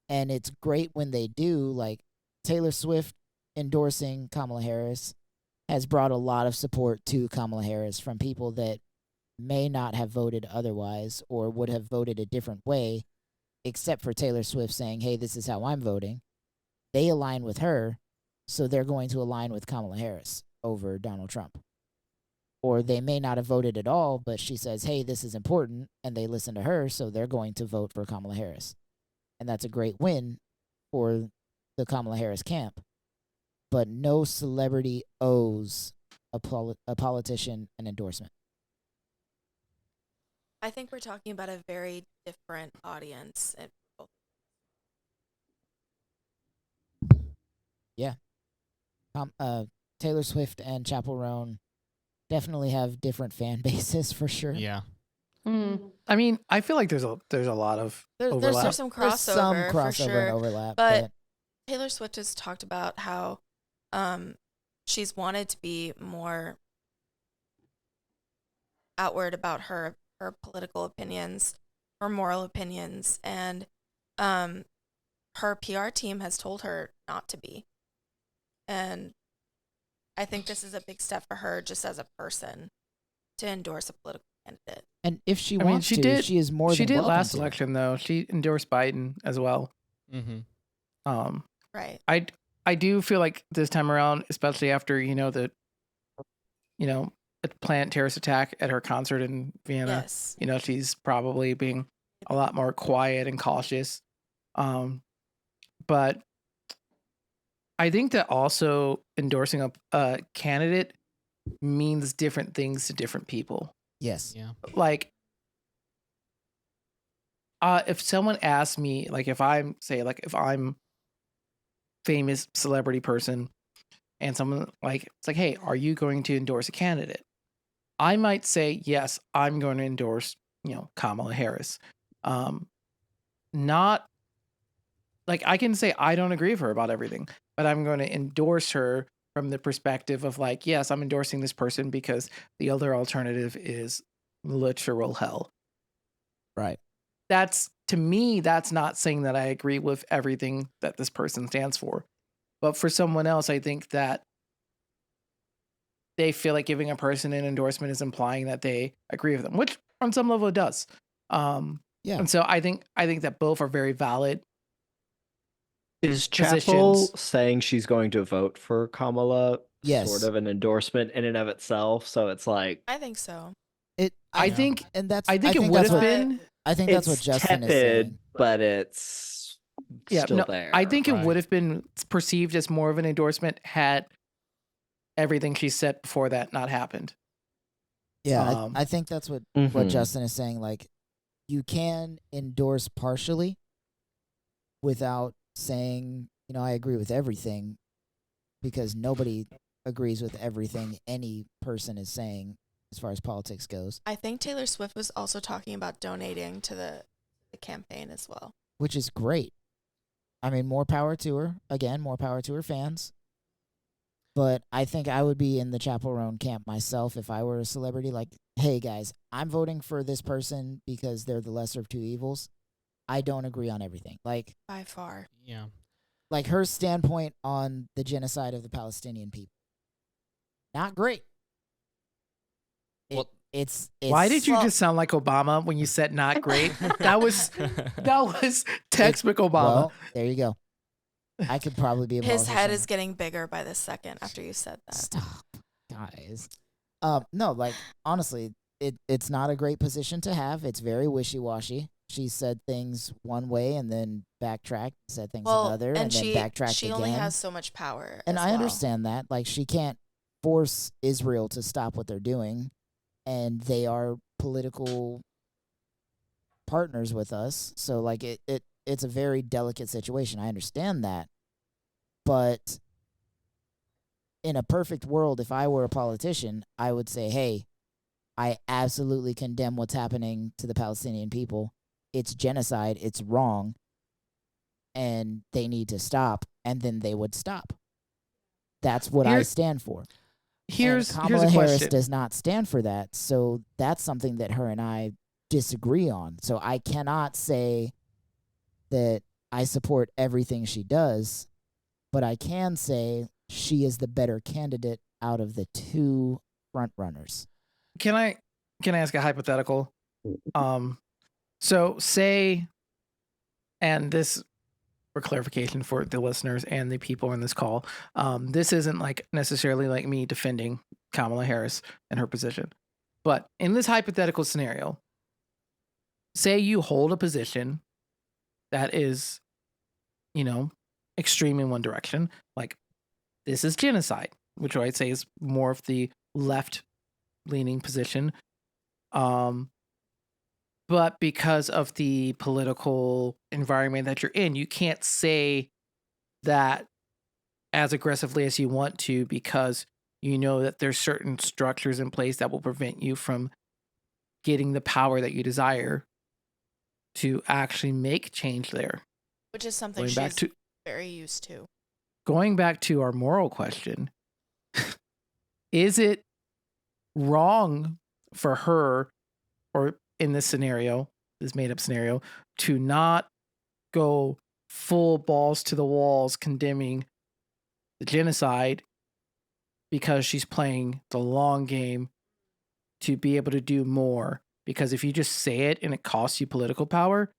And it's great when they do, like Taylor Swift endorsing Kamala Harris has brought a lot of support to Kamala Harris from people that may not have voted otherwise or would have voted a different way, except for Taylor Swift saying, hey, this is how I'm voting. They align with her, so they're going to align with Kamala Harris over Donald Trump. Or they may not have voted at all, but she says, hey, this is important, and they listen to her, so they're going to vote for Kamala Harris. And that's a great win for the Kamala Harris camp. But no celebrity owes a politician an endorsement. I think we're talking about a very different audience. Yeah. Taylor Swift and Chappell Roan definitely have different fan bases for sure. Yeah. I mean, I feel like there's a lot of overlap. There's some There's some crossover, for crossover sure. and overlap, But Taylor Swift has talked about how she's wanted to be more outward about her political opinions, her moral opinions, and her PR team has told her not to be. And I think this is a big step for her just as a person to endorse a political candidate. and if she I mean, wants she to, did- she is more She than did welcome last to. election though. She endorsed Biden as well. Mm-hmm. Right. I do feel like this time around, especially after the planned terrorist attack at her concert in Vienna, Yes. she's probably being a lot more quiet and cautious. But I think that also endorsing a candidate means different things to different people. Yes. Yeah. Like, if someone asks me, like, if I'm famous celebrity person and someone it's like, hey, are you going to endorse a candidate? I might say, yes, I'm going to endorse, Kamala Harris. Not like I can say I don't agree with her about everything, but I'm going to endorse her from the perspective of like, yes, I'm endorsing this person because the other alternative is literal hell. Right. To me, that's not saying that I agree with everything that this person stands for. But for someone else, I think that they feel like giving a person an endorsement is implying that they agree with them, which on some level it does. Yeah. And so I think that both are very valid. Is Chapel positions. saying she's going to vote for Kamala Yes. sort of an endorsement in and of itself? So it's like I think so. I Yeah. think and that's I think it think would that's have what, been. I think that's what it's Justin is tepid, saying. but it's still there. I think it Right. would have been perceived as more of an endorsement had everything she said before that not happened. Yeah, I think that's what Mhm. Justin is saying. Like, you can endorse partially without saying, I agree with everything, because nobody agrees with everything any person is saying as far as politics goes, I think Taylor Swift was also talking about donating to the campaign as well. which is great. I mean, more power to her. Again, more power to her fans. But I think I would be in the Chapel Roan camp myself if I were a celebrity. Like, hey, guys, I'm voting for this person because they're the lesser of two evils. I don't agree on everything. Like, By far. Yeah. like her standpoint on the genocide of the Palestinian people. Not great. Well, It's Why did you well- just sound like Obama when you said not great? that was textbook Obama. Well, there you go. I could probably be a His head politician. is getting bigger by the second after you said that. Stop, guys. No, like honestly, it's not a great position to have. It's very wishy-washy. She said things one way and then backtracked, said things another, and then she backtracked she again. only has so much power. And as I well. understand that. Like, she can't force Israel to stop what they're doing, and they are political partners with us. So like it's a very delicate situation. I understand that. But in a perfect world, if I were a politician, I would say, hey, I absolutely condemn what's happening to the Palestinian people. It's genocide. It's wrong. And they need to stop. And then they would stop. That's what I stand for. Here's Kamala a Harris question. does not stand for that. So that's something that her and I disagree on. So I cannot say that I support everything she does, but I can say she is the better candidate out of the two front runners. Can I ask a hypothetical? So say, and this for clarification for the listeners and the people in this call, this isn't like necessarily like me defending Kamala Harris and her position, but in this hypothetical scenario, say you hold a position that is, extreme in one direction, like this is genocide, which I'd say is more of the left leaning position. But because of the political environment that you're in, you can't say that as aggressively as you want to, because you know that there's certain structures in place that will prevent you from getting the power that you desire to actually make change there. Which is something Going back she's to very used to. going back to our moral question, is it wrong for her, or in this scenario, this made up scenario, to not go full balls to the walls condemning the genocide because she's playing the long game to be able to do more? Because if you just say it and it costs you political power,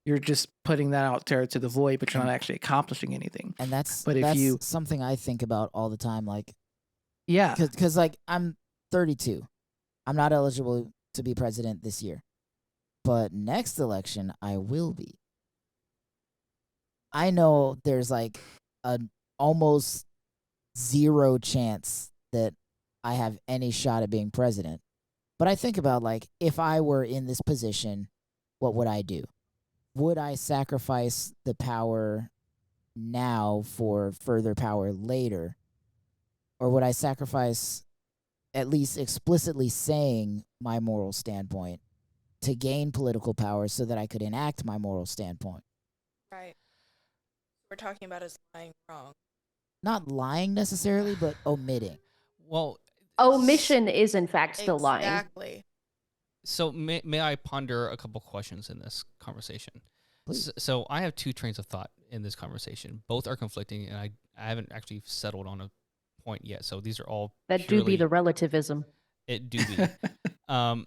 you're just putting that out there to the void, but you're not actually accomplishing anything. And that's But if you, something I think about all the time. Like, yeah, because like I'm 32, I'm not eligible to be president this year, but next election I will be. I know there's like an almost zero chance that I have any shot at being president. But I think about, like, if I were in this position, what would I do? Would I sacrifice the power now for further power later? Or would I sacrifice at least explicitly saying my moral standpoint to gain political power so that I could enact my moral standpoint? Right. We're talking about is lying wrong. Not lying necessarily, but omitting. Well, Omission is in fact still lying. Exactly. so may I ponder a couple questions in this conversation? Please. So I have two trains of thought in this conversation. Both are conflicting, and I haven't actually settled on a point yet. So these are all That do be the relativism. It do be.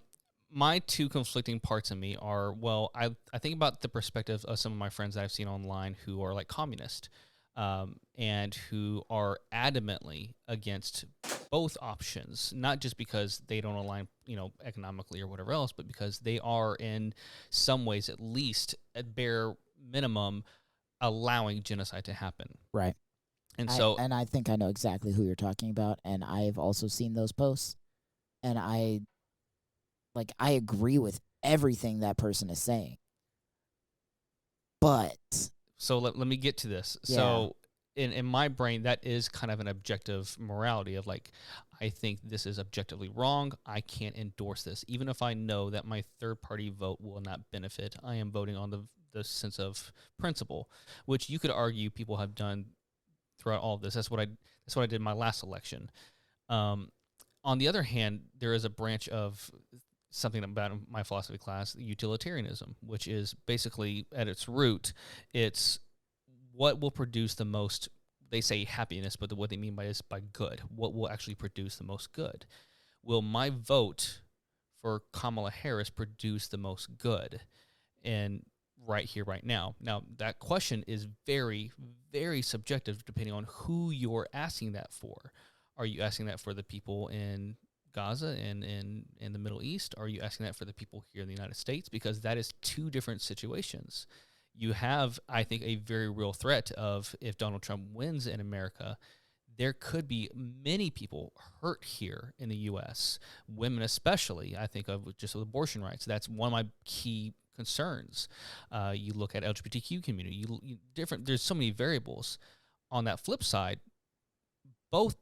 My two conflicting parts of me are, well, I think about the perspective of some of my friends that I've seen online who are like communist, and who are adamantly against both options, not just because they don't align, economically or whatever else, but because they are in some ways, at least at bare minimum, allowing genocide to happen. Right. And I think I know exactly who you're talking about, and I've also seen those posts, and I agree with everything that person is saying. But so let me get to this. Yeah. So in my brain, that is kind of an objective morality of like, I think this is objectively wrong. I can't endorse this. Even if I know that my third party vote will not benefit, I am voting on the sense of principle, which you could argue people have done throughout all of this. That's what I did in my last election. On the other hand, there is a branch of something about my philosophy class, utilitarianism, which is basically at its root, it's what will produce the most, they say happiness, but what they mean by is by good. What will actually produce the most good? Will my vote for Kamala Harris produce the most good? And right here, right now. Now, that question is very, very subjective depending on who you're asking that for. Are you asking that for the people in Gaza and in the Middle East? Are you asking that for the people here in the United States? Because that is two different situations. You have, I think, a very real threat of if Donald Trump wins in America, there could be many people hurt here in the U.S., women especially. I think of just with abortion rights. That's one of my key concerns. You look at LGBTQ community, there's so many variables. On that flip side, both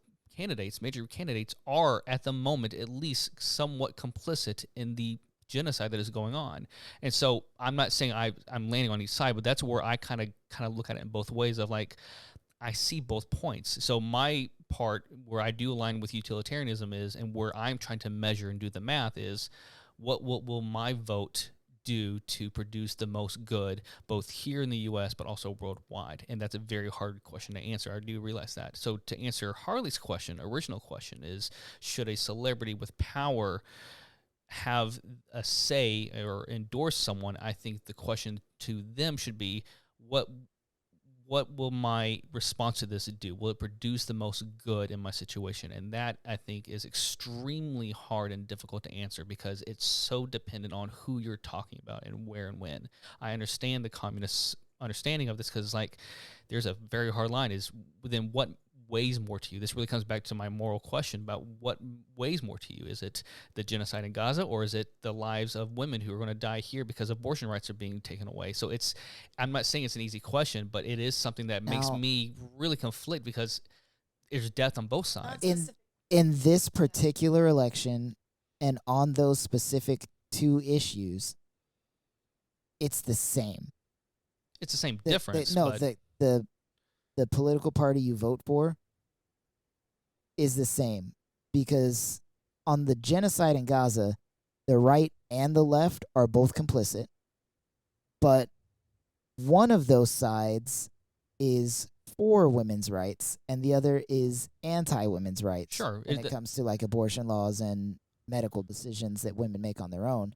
major candidates are at the moment at least somewhat complicit in the genocide that is going on. And so I'm not saying I'm landing on each side, but that's where I kind of look at it in both ways of like, I see both points. So my part where I do align with utilitarianism is, and where I'm trying to measure and do the math is, what will my vote do to produce the most good, both here in the U.S., but also worldwide? And that's a very hard question to answer. I do realize that. So to answer Harley's original question is, should a celebrity with power have a say or endorse someone? I think the question to them should be, what will my response to this do? Will it produce the most good in my situation? And that, I think, is extremely hard and difficult to answer because it's so dependent on who you're talking about and where and when. I understand the communists' understanding of this because, like, there's a very hard line is within what weighs more to you. This really comes back to my moral question about what weighs more to you. Is it the genocide in Gaza, or is it the lives of women who are going to die here because abortion rights are being taken away? So I'm not saying it's an easy question, but it is something that makes me really conflict because there's death on both sides. In this particular election and on those specific two issues, it's the same. It's the same The- difference. no, but the political party you vote for is the same, because on the genocide in Gaza, the right and the left are both complicit, but one of those sides is for women's rights and the other is anti-women's rights. Sure. When it comes to like abortion laws and medical decisions that women make on their own.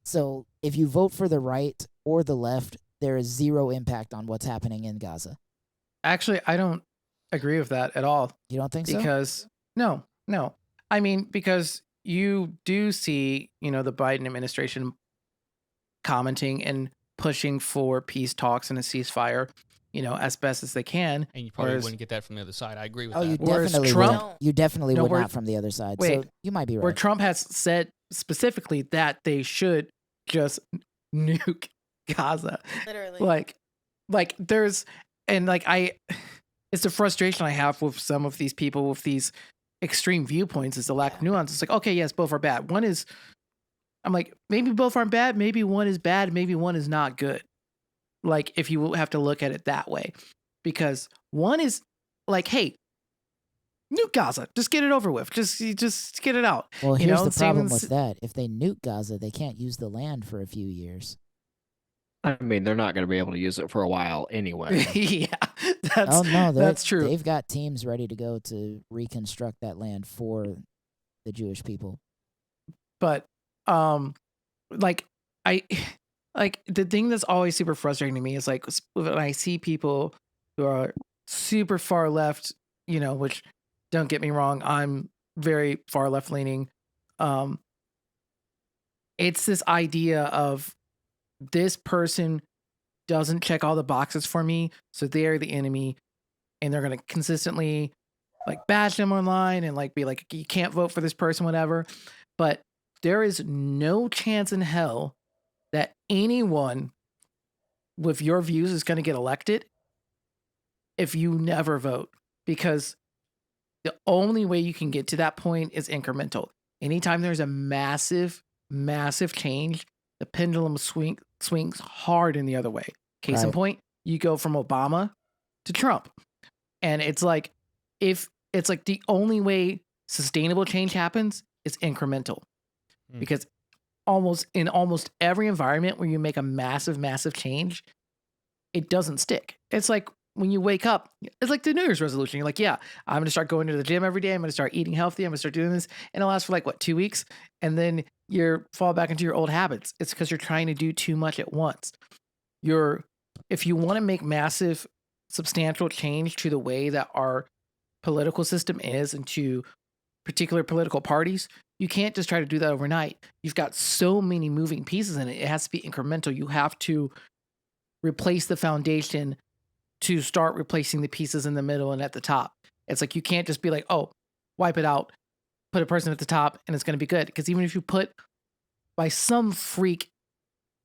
So if you vote for the right or the left, there is zero impact on what's happening in Gaza. Actually, I don't agree with that at all. You don't think so? Because no. I mean, because you do see, the Biden administration commenting and pushing for peace talks and a ceasefire, as best as they can. and you probably whereas- wouldn't get that from the other side. I agree with Oh, that. you Whereas definitely Trump- would. You definitely No, would we're- not from the other side. Wait, so you might be right. Where Trump has said specifically that they should just nuke Gaza. Literally. Like there's, and like it's the frustration I have with some of these people with these extreme viewpoints is the lack of nuance. It's like, okay, yes, both are bad. I'm like, maybe both aren't bad. Maybe one is bad. Maybe one is not good. Like, if you have to look at it that way, because one is like, hey, nuke Gaza, just get it over with, just get it out. Well, here's the problem Stevens- with that. If they nuke Gaza, they can't use the land for a few years. I mean, they're not going to be able to use it for a while anyway. Yeah, that's Oh no, that's true. They've got teams ready to go to reconstruct that land for the Jewish people. But like like the thing that's always super frustrating to me is like when I see people who are super far left, which don't get me wrong, I'm very far left leaning. It's this idea of this person doesn't check all the boxes for me, so they're the enemy, and they're gonna consistently like bash them online and like be like, you can't vote for this person, whatever. But there is no chance in hell that anyone with your views is going to get elected if you never vote, because the only way you can get to that point is incremental. Anytime there's a massive change, the pendulum swings hard in the other way. Case in Right. point, you go from Obama to Trump. And it's like, if it's like the only way sustainable change happens is incremental. Hmm. Because in almost every environment where you make a massive change, it doesn't stick. It's like when you wake up, it's like the New Year's resolution. You're like, yeah, I'm going to start going to the gym every day. I'm going to start eating healthy. I'm going to start doing this. And it lasts for like, 2 weeks? And then you fall back into your old habits. It's because you're trying to do too much at once. If you want to make massive, substantial change to the way that our political system is and to particular political parties, you can't just try to do that overnight. You've got so many moving pieces in it. It has to be incremental. You have to replace the foundation to start replacing the pieces in the middle and at the top. It's like you can't just be like, oh, wipe it out, put a person at the top, and it's going to be good. Because even if you put, by some freak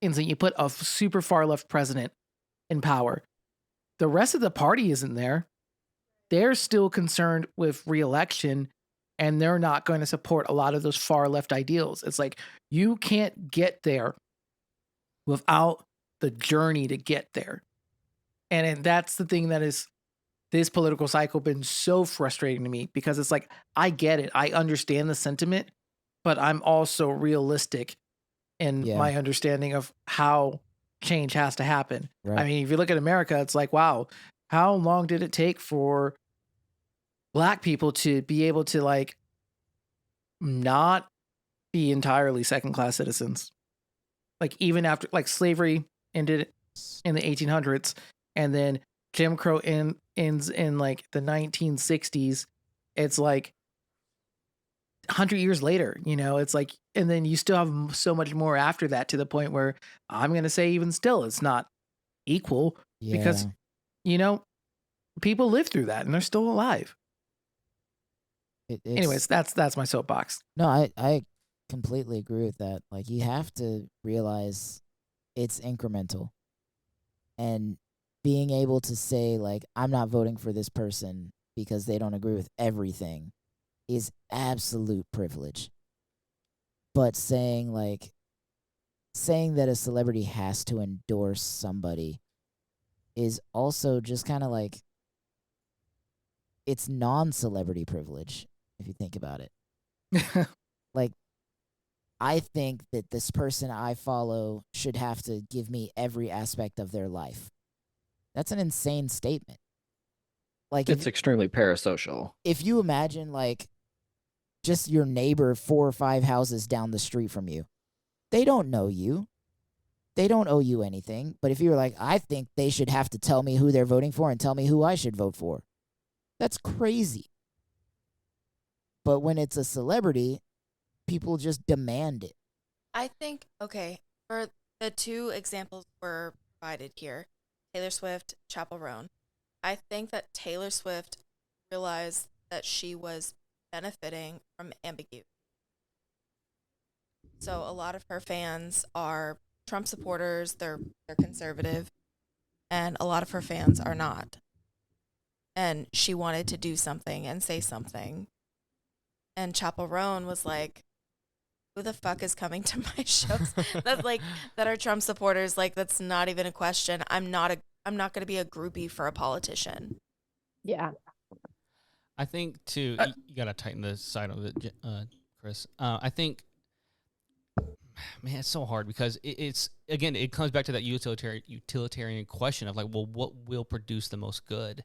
incident, you put a super far left president in power, the rest of the party isn't there. They're still concerned with re-election, and they're not going to support a lot of those far left ideals. It's like you can't get there without the journey to get there. And that's the thing that is this political cycle been so frustrating to me, because it's like, I get it. I understand the sentiment, but I'm also realistic in Yeah. my understanding of how change has to happen. Right. I mean, if you look at America, it's like, wow, how long did it take for Black people to be able to like not be entirely second class citizens? Like, even after like slavery ended in the 1800s, and then Jim Crow ends in like the 1960s. It's like 100 years later, it's like, and then you still have so much more after that, to the point where I'm going to say even still, it's not equal, Yeah. because, people live through that and they're still alive. It's, Anyways, that's my soapbox. No, I completely agree with that. Like, you have to realize it's incremental. And being able to say, like, I'm not voting for this person because they don't agree with everything is absolute privilege. But saying that a celebrity has to endorse somebody is also just kind of like, it's non-celebrity privilege if you think about it. Like, I think that this person I follow should have to give me every aspect of their life. That's an insane statement. Like, It's extremely parasocial. if you imagine like just your neighbor 4 or 5 houses down the street from you, they don't know you. They don't owe you anything. But if you're like, I think they should have to tell me who they're voting for and tell me who I should vote for, that's crazy. But when it's a celebrity, people just demand it. I think, okay, for the 2 examples were provided here, Taylor Swift, Chappell Roan, I think that Taylor Swift realized that she was benefiting from ambiguity. So a lot of her fans are Trump supporters, they're conservative, and a lot of her fans are not. And she wanted to do something and say something. And Chappell Roan was like, who the fuck is coming to my shows that's like that are Trump supporters? Like, that's not even a question. I'm not going to be a groupie for a politician. Yeah. I think too, you gotta tighten the side of it, Chris. I think, man, it's so hard because it's again, it comes back to that utilitarian question of like, well, what will produce the most good?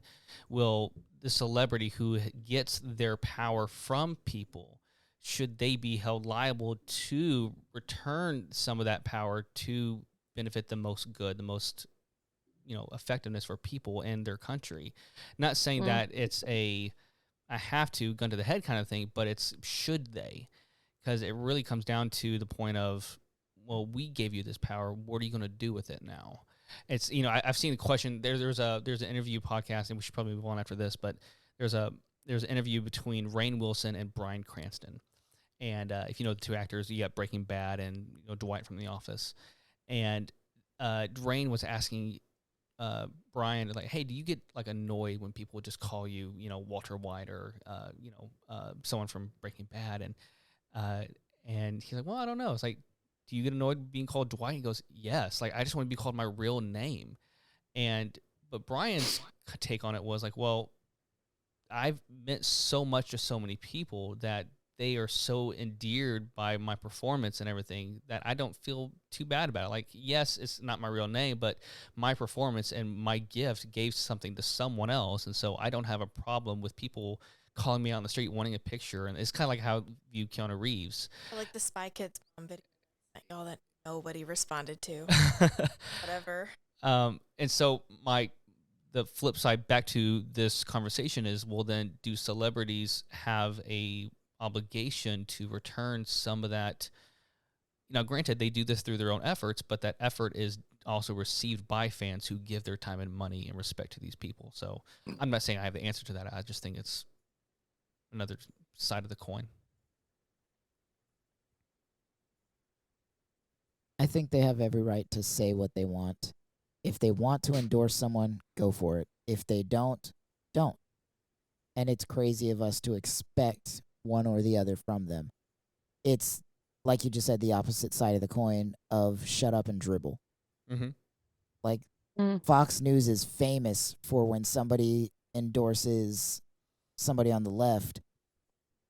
Will the celebrity who gets their power from people, should they be held liable to return some of that power to benefit the most good, the most effectiveness for people and their country? Not saying that it's a I have to gun to the head kind of thing, but it's should they? Because it really comes down to the point of, well, we gave you this power. What are you going to do with it now? It's I've seen a question. There's an interview podcast, and we should probably move on after this. But there's an interview between Rainn Wilson and Bryan Cranston, and if you know the 2 actors, you got Breaking Bad and Dwight from The Office, and Rainn was asking Bryan, like, hey, do you get like annoyed when people just call you, Walter White or someone from Breaking Bad, and he's like, well, I don't know. It's like, do you get annoyed being called Dwight? He goes, yes. Like, I just want to be called my real name. But Bryan's take on it was like, well, I've meant so much to so many people that they are so endeared by my performance and everything that I don't feel too bad about it. Like, yes, it's not my real name, but my performance and my gift gave something to someone else. And so I don't have a problem with people calling me out on the street wanting a picture. And it's kind of like how you view Keanu Reeves. Or like the Spy Kids video y'all that nobody responded to. Whatever. And so the flip side back to this conversation is, well, then do celebrities have a obligation to return some of that? Now, granted, they do this through their own efforts, but that effort is also received by fans who give their time and money in respect to these people. So I'm not saying I have the answer to that. I just think it's another side of the coin. I think they have every right to say what they want. If they want to endorse someone, go for it. If they don't, don't. And it's crazy of us to expect one or the other from them. It's, like you just said, the opposite side of the coin of shut up and dribble. Mm-hmm. Like, Fox News is famous for when somebody endorses somebody on the left,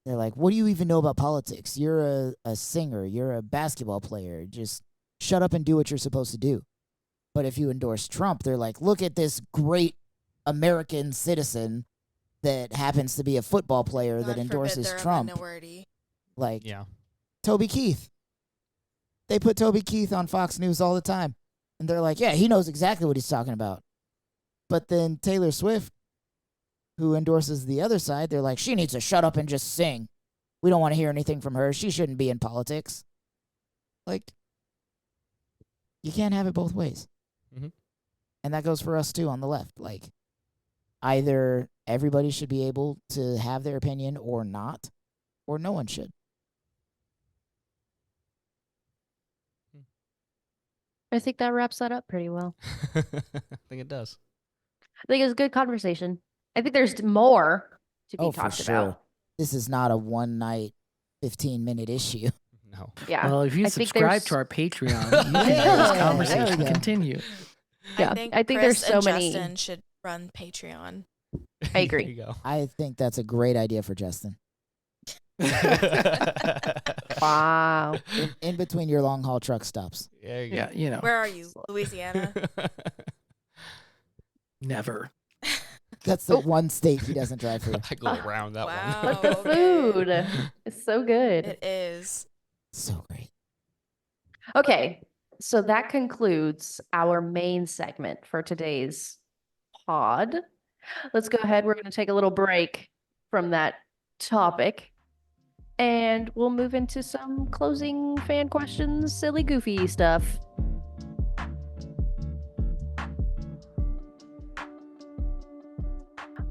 they're like, what do you even know about politics? You're a singer. You're a basketball player. Just shut up and do what you're supposed to do. But if you endorse Trump, they're like, look at this great American citizen that happens to be a football player God that forbid endorses they're a Trump. minority. Like, Yeah. Toby Keith. They put Toby Keith on Fox News all the time. And they're like, yeah, he knows exactly what he's talking about. But then Taylor Swift, who endorses the other side, they're like, she needs to shut up and just sing. We don't want to hear anything from her. She shouldn't be in politics. Like, you can't have it both ways. Mm-hmm. And that goes for us too on the left. Like, either everybody should be able to have their opinion or not, or no one should. I think that wraps that up pretty well. I think it does. I think it's a good conversation. I think there's more to be Oh, talked for sure. about. This is not a one night, 15-minute issue. No. Yeah. Well, if you I think subscribe there's- to our Patreon, you can hear Yeah, this there conversation we go. continue. Yeah, I think Chris there's so and many. Justin should run Patreon. I agree. There you go. I think that's a great idea for Justin. Wow. In between your long haul truck stops. There you go. Yeah, you know, Where are you? Louisiana? never. That's the Oh. one state he doesn't drive through. I go around that Wow. one. But the okay. food is so good. It is. So great. Okay, so that concludes our main segment for today's pod. Let's go ahead. We're going to take a little break from that topic and we'll move into some closing fan questions, silly, goofy stuff.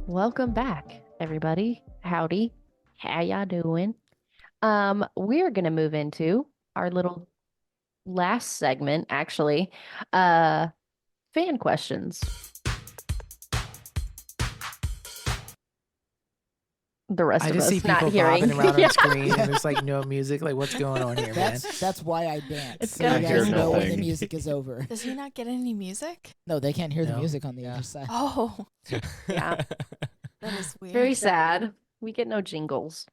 Welcome back, everybody. Howdy. How y'all doing? We're going to move into our little last segment, actually, fan questions. The rest I of just us see not people hearing. bobbing around on Yeah. the screen, and there's like no music. Like, what's going on here, man? That's why I dance. It's So you gonna guys be- know when the nothing. music is over. Does he not get any music? No, they can't hear the No. music on the Yeah. other side. Oh, Yeah. that is weird. Very sad. We get no jingles.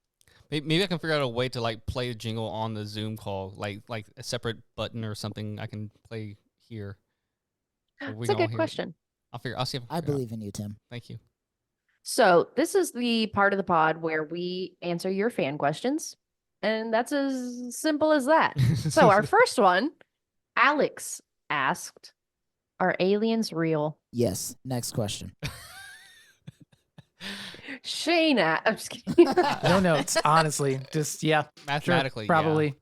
Maybe I can figure out a way to like play a jingle on the Zoom call, like a separate button or something I can play here. So we It's a can all good hear it. question. I'll see if I can figure it out. believe in you, Tim. Thank you. So this is the part of the pod where we answer your fan questions. And that's as simple as that. So our first one, Alex asked, are aliens real? Yes. Next question. Shane, I'm just kidding. No notes, honestly. Just yeah, sure, Mathematically, probably.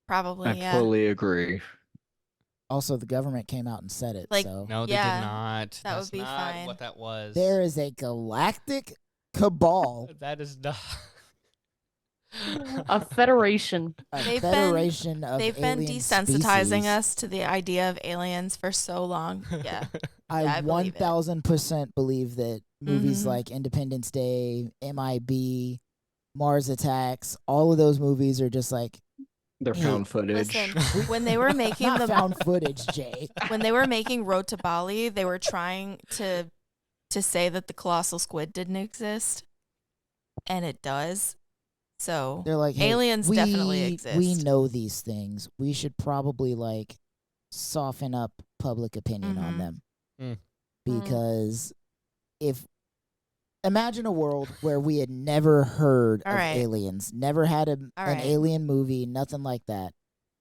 Probably, I yeah. fully agree. Also, the government came out and said it. Like, So No, they Yeah, did not. that That's would be not fine. what that was. there is a galactic cabal, That is not. A federation. a They've been- federation of They've been alien desensitizing species. us to the idea of aliens for so long. Yeah. I I believe it. 1000% believe that movies Mhm. like Independence Day, MIB, Mars Attacks, all of those movies are just like They're Hey, found footage. Listen, when they were making not the found footage, Jay. when they were making Road to Bali, they were trying to say that the colossal squid didn't exist, and it does. So They're like, hey, aliens definitely we exist. know these things. We should probably like soften up public opinion on Mhm. them. Mm. Because if imagine a world where we had never heard All of right. aliens, never had an right. alien movie, nothing like that.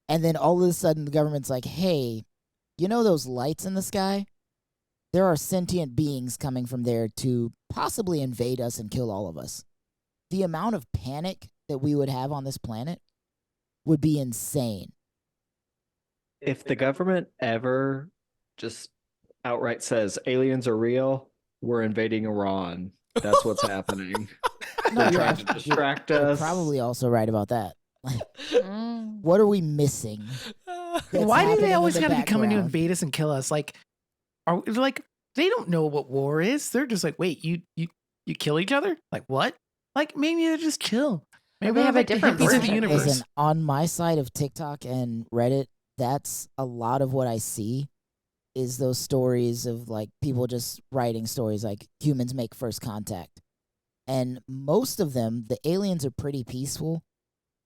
And then all of a sudden the government's like, hey, you know those lights in the sky? There are sentient beings coming from there to possibly invade us and kill all of us. The amount of panic that we would have on this planet would be insane. If the government ever just outright says aliens are real, we're invading Iran. That's what's happening. They're you're trying to actually- distract You're us. probably also right about that. Mm. What are we missing? that's Why do happening they in always the got to be coming to background? invade us and kill us? Like, they don't know what war is. They're just like, wait, you kill each other? Like what? Like maybe they're just chill. Maybe they they're have a like the different hippies of the version. universe. Listen, on my side of TikTok and Reddit, that's a lot of what I see is those stories of like people just writing stories like humans make first contact. And most of them, the aliens are pretty peaceful.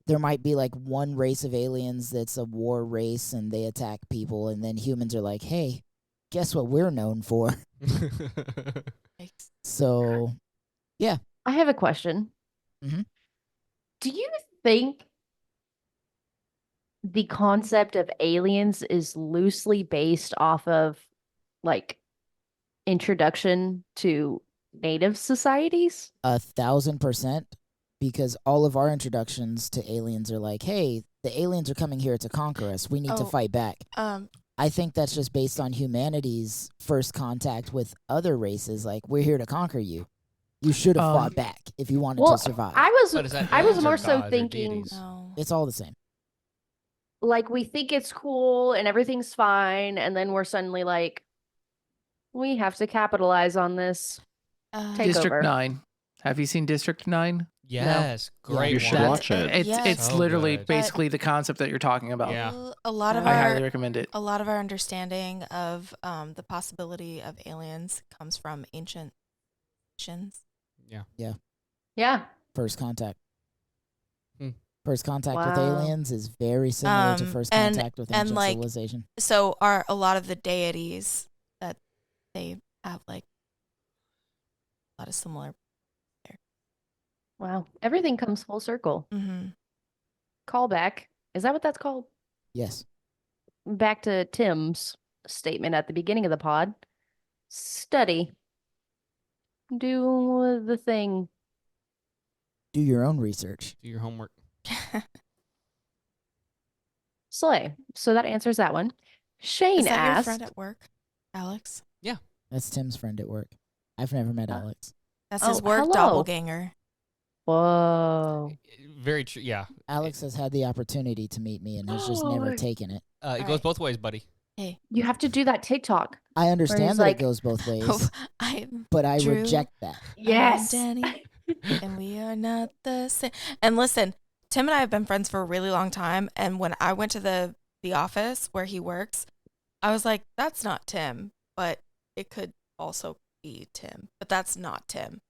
There might be like one race of aliens that's a war race and they attack people, and then humans are like, hey, guess what we're known for? So, I have a question. Mhm. Do you think the concept of aliens is loosely based off of like introduction to native societies? 1,000%, because all of our introductions to aliens are like, hey, the aliens are coming here to conquer us. We need to Oh. fight back. Um, I think that's just based on humanity's first contact with other races. Like, we're here to conquer you. You should have fought back if you wanted Well, to survive. I But is that was aliens or more so gods or thinking deities? no. It's all the same. like we think it's cool and everything's fine, and then we're suddenly like, we have to capitalize on this. Uh, Take District over. 9. Have you seen District 9? Yes, great. You should one. watch it. It's Yes. So literally good. basically the concept that you're talking about. Yeah. A lot of I our highly recommend it. a lot of our understanding of the possibility of aliens comes from ancient nations. Yeah. First Contact. Hmm. First Contact with Wow. aliens is very similar to First and- Contact with and, ancient like, civilization. So are a lot of the deities that they have like a lot of similar. Wow. Everything comes full circle. Mm-hmm. Callback. Is that what that's called? Yes. Back to Tim's statement at the beginning of the pod. Study. Do the thing. Do your own research. Do your homework. Slay. So that answers that one. Shane Is that your asked. friend at work, Alex? That's Tim's friend at work. I've never met Uh, Alex. That's his Oh, work hello. doppelganger. Whoa. Very true. Yeah. Alex has had the opportunity to meet me and has just never Oh. taken it. It All goes right. both ways, buddy. You have to do that TikTok. I understand he's that like- it goes both ways, I'm but I Drew. reject that. Yes. Danny, and we are not the same. And listen, Tim and I have been friends for a really long time. And when I went to the office where he works, I was like, "That's not Tim," but it could also be Tim. But that's not Tim.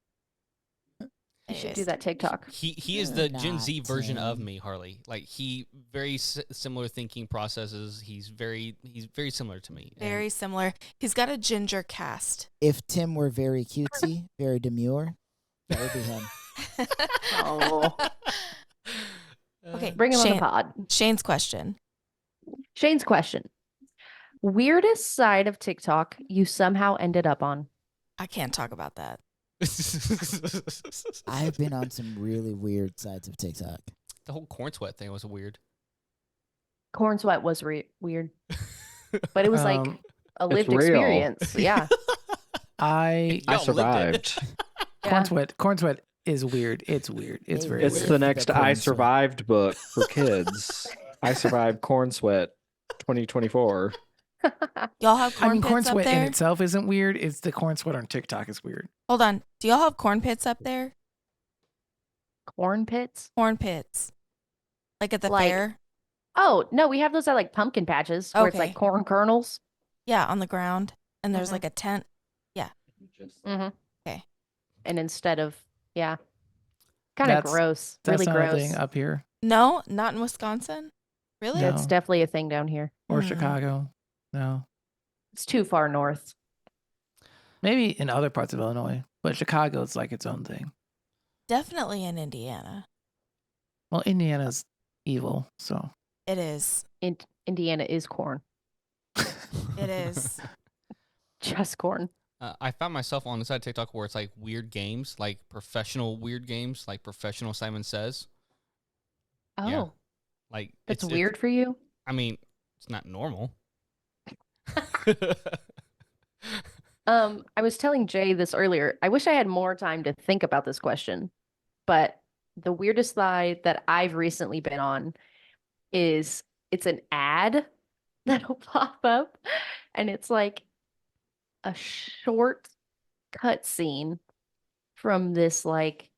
You should Anyways. do that TikTok. He is You're the Gen Z not version of Tim. me, Harley. Like he very similar thinking processes. He's very similar to me. And Very similar. He's got a ginger cast. If Tim were very cutesy, very demure, that would be him. Oh. Okay, Bring him on Shane- the pod. Shane's question. Shane's question. Weirdest side of TikTok you somehow ended up on? I can't talk about that. I've been on some really weird sides of TikTok. The whole corn sweat thing was weird. Corn sweat was weird, but it was like Um, a it's lived real. experience. Yeah. I I Y'all lived it. survived. Yeah. corn sweat is weird. It's weird. It's Hey, very It's weird. the the next corn I sweat. Survived book for kids. I Survived Corn Sweat 2024. Y'all have corn I mean, pits corn up sweat in there? itself isn't weird. It's the corn sweat on TikTok is weird. Hold on. Do y'all have corn pits up there? Corn pits? Corn pits. Like at the Like- fair? Oh, no, we have those at like pumpkin patches where it's Okay. like corn kernels. Yeah, on the ground. And there's Mhm. like a tent. Mm-hmm. Okay. And instead of, yeah. Kind of That's- gross. That's Really not a gross. thing up here No, not in Wisconsin. Really? No. That's definitely a thing down here. or Mm. Chicago. No, It's too far north. maybe in other parts of Illinois, but Chicago is like its own thing. Definitely in Indiana. Well, Indiana's evil, so It is. Indiana is corn. It is. Just corn. I found myself on the side of TikTok where it's like weird games, like professional weird games, like professional Simon Says. Oh, Yeah. Like that's it's weird for you? I mean, it's not normal. I was telling Jay this earlier. I wish I had more time to think about this question, but the weirdest side that I've recently been on is it's an ad that'll pop up, and it's like a short cutscene from this like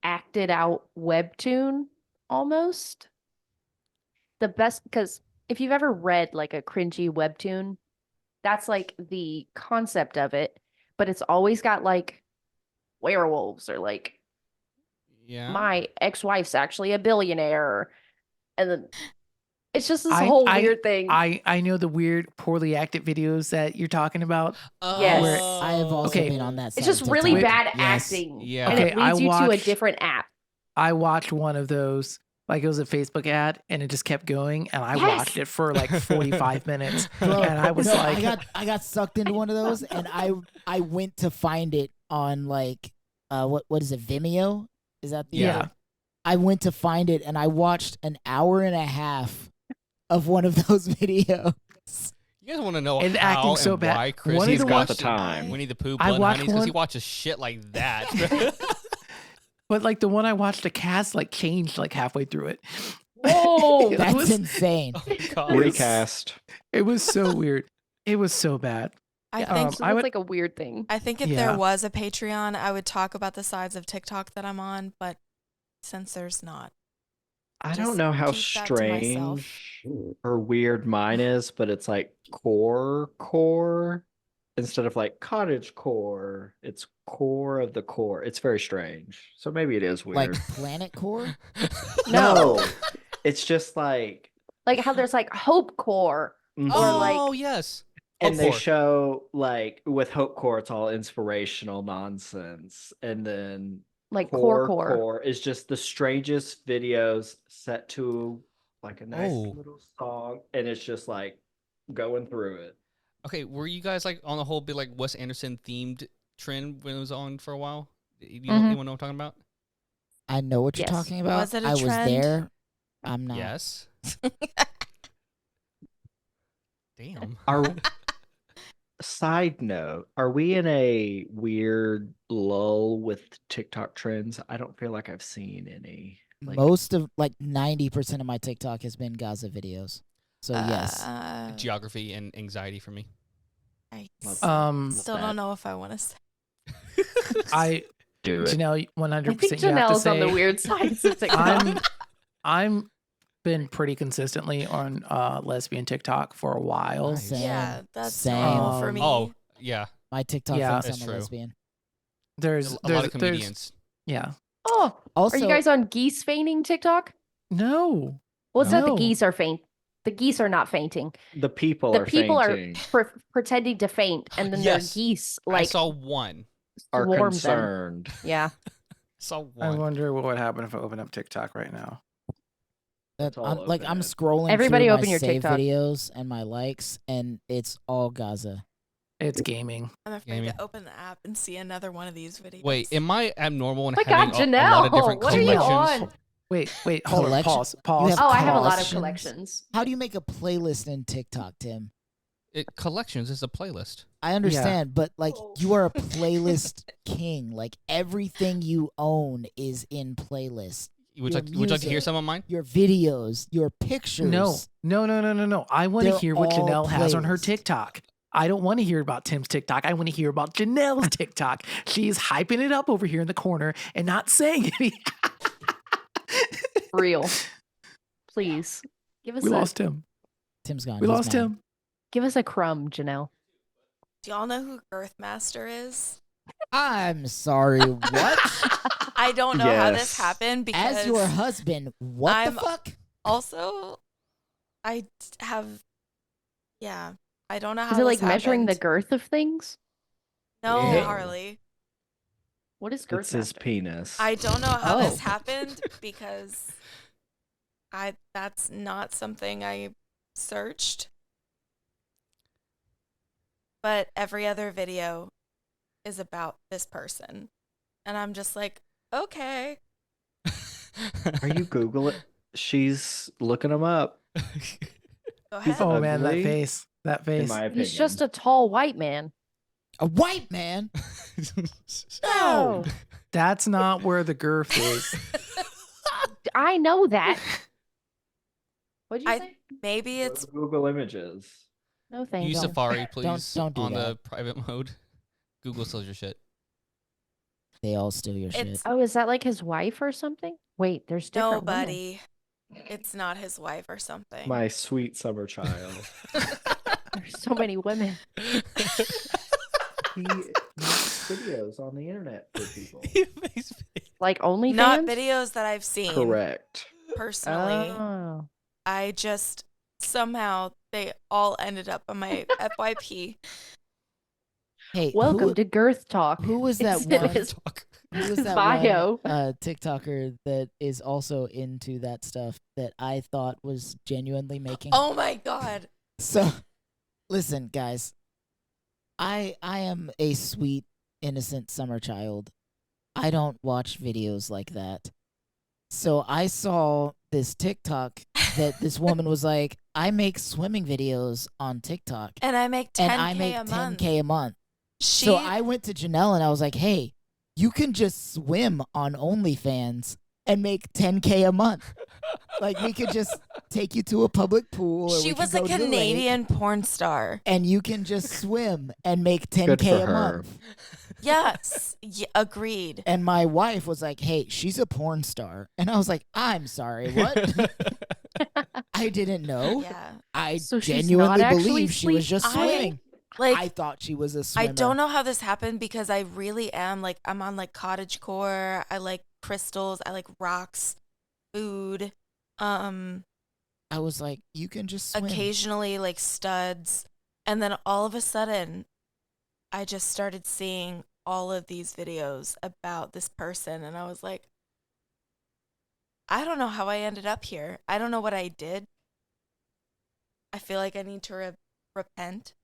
acted out webtoon almost. The best, because if you've ever read like a cringy webtoon, that's like the concept of it, but it's always got like werewolves or like Yeah. my ex-wife's actually a billionaire, and then it's just this I- whole weird thing. I know the weird, poorly acted videos that you're talking about. Yes. Where I have also Okay. been on that side It's just of really TikTok. bad Yes. acting, Yeah. and Okay, it leads I you to a watched- different app. I watched one of those, like it was a Facebook ad, and it just kept going, and I Yes. watched it for like 45 minutes, Bro, and I was no, like, I got sucked into one of those, and I went to find it on like what is it, Vimeo? Is that the Yeah. I went to find it, and I watched an hour and a half of one of those videos. You guys want to know And how acting and so bad. why Chris One of He's the got ones- the time. Winnie the Pooh, I Blood and watched Honeys, because he one- watches shit like that. but like the one I watched, the cast like changed like halfway through it. Whoa, It That's was- insane. Oh, God. Recast. It was so weird. It was so bad. I Yeah, think so I that's would- like a weird thing. I think if Yeah. there was a Patreon, I would talk about the sides of TikTok that I'm on, but since there's not, I just don't know how keep that to myself. strange or weird mine is, but it's like core instead of like cottage core. It's core of the core. It's very strange. So maybe it is Like weird. Planet Core? No, it's just like, Like how there's like Hope Core. mhm. Or like- Oh yes. And they Hope Core. show like with Hope Core, it's all inspirational nonsense, and then Like core. Core is just the strangest videos set to like a nice Oh. little song, and it's just like going through it. Okay, were you guys like on the whole bit like Wes Anderson themed trend when it was on for a while? You know, Mhm. anyone know what I'm talking about? I know what you're Yes. talking about. Was it a I was trend? there. I'm not. Yes. Damn. Are side note, are we in a weird lull with TikTok trends? I don't feel like I've seen any. Like, Most of like 90% of my TikTok has been Gaza videos. So yes. Geography and anxiety for me. I Love still that. don't know if I want to say. I do it. Janelle, 100%. I think you have to Janelle's on the say, weird sides of TikTok. I'm been pretty consistently on lesbian TikTok for a while. Nice. Same. Yeah, that's Same. normal for me. Oh, yeah. My TikTok Yeah. thinks That's I'm a true. lesbian. There's A lot of comedians. yeah. Oh, Also, are you guys on geese fainting TikTok? No. Well, it's not the No. geese are faint. The geese are not fainting. The people The are people fainting, are pretending to faint, and then Yes. their geese I like saw one. are swarm them. concerned. Yeah. Saw I one. wonder what would happen if I open up TikTok right now. that It's all I'm like open I'm end. scrolling Everybody through open my your save TikTok. videos and my likes, and it's all Gaza. It's gaming. I'm afraid Gaming. to open the app and see another one of these videos. Wait, am I abnormal in My having God, a lot of Janelle, different what are you collections? on? Wait, hold on. Collection- Pause. have Oh, I have a lot of collections? collections. How do you make a playlist in TikTok, Tim? Collections is a playlist. I understand, but like you are a playlist king. Like everything you own is in playlist. Would Your you like to hear music. some of mine? Your videos, your pictures. No. I want to They're hear what all Janelle has on her playlist. TikTok. I don't want to hear about Tim's TikTok. I want to hear about Janelle's TikTok. She's hyping it up over here in the corner and not saying anything. Real. Please give us We lost Tim. Tim's gone. We He's lost mad. him. give us a crumb, Janelle. Do y'all know who Girthmaster is? I'm sorry. What? I don't know how this Yes. happened because As your husband, what I'm- the fuck? also I have yeah. I don't know how Is it like this measuring the happened. girth of things? No, Yeah. Harley. What is girth? It's his penis. I don't know how Oh. this happened because that's not something I searched. But every other video is about this person. And I'm just like, okay. Are you Google it? She's looking them up. Go He's ahead. Oh man, that ugly, face. That In face. my opinion, He's just a tall white man. A white man? No. That's not where the girth is. I know that. What'd you I- say? Maybe Go it's to Google Images. No, thank Use you. Safari, please. don't do on the that. private mode. Google steals your shit. They all steal your shit. It's Oh, is that like his wife or something? Wait, there's different women. nobody. It's not his wife or something. My sweet summer child. There's so many women. He makes videos on the internet for people. Like OnlyFans? Not videos that I've seen Correct. personally. Oh. I just somehow they all ended up on my FYP. Hey, Welcome who, to Girth Talk. who was that Instead of one? his Who was that bio. one TikToker that is also into that stuff that I thought was genuinely making? Oh my god. So, listen, guys. I am a sweet, innocent summer child. I don't watch videos like that. So I saw this TikTok that this woman was like, I make swimming videos on TikTok. And I make 10K And I make a month. 10K a month. She So I went to Janelle and I was like, hey, you can just swim on OnlyFans and make $10K a month. Like we could just take you to a public pool. Or She we was could a go to the lake, Canadian porn star. and you can just swim and make Good $10K for a her. month. Yes, agreed. And my wife was like, "Hey, she's a porn star," and I was like, "I'm sorry, what?" I didn't know. Yeah, I So she's not genuinely actually believe she was sleep- just swimming. like I thought she was a swimmer. I don't know how this happened because I really am like I'm on like cottagecore. I like crystals. I like rocks, food. I was like, "You can just swim." Occasionally like studs, and then all of a sudden, I just started seeing all of these videos about this person, and I was like, I don't know how I ended up here. I don't know what I did. I feel like I need to repent.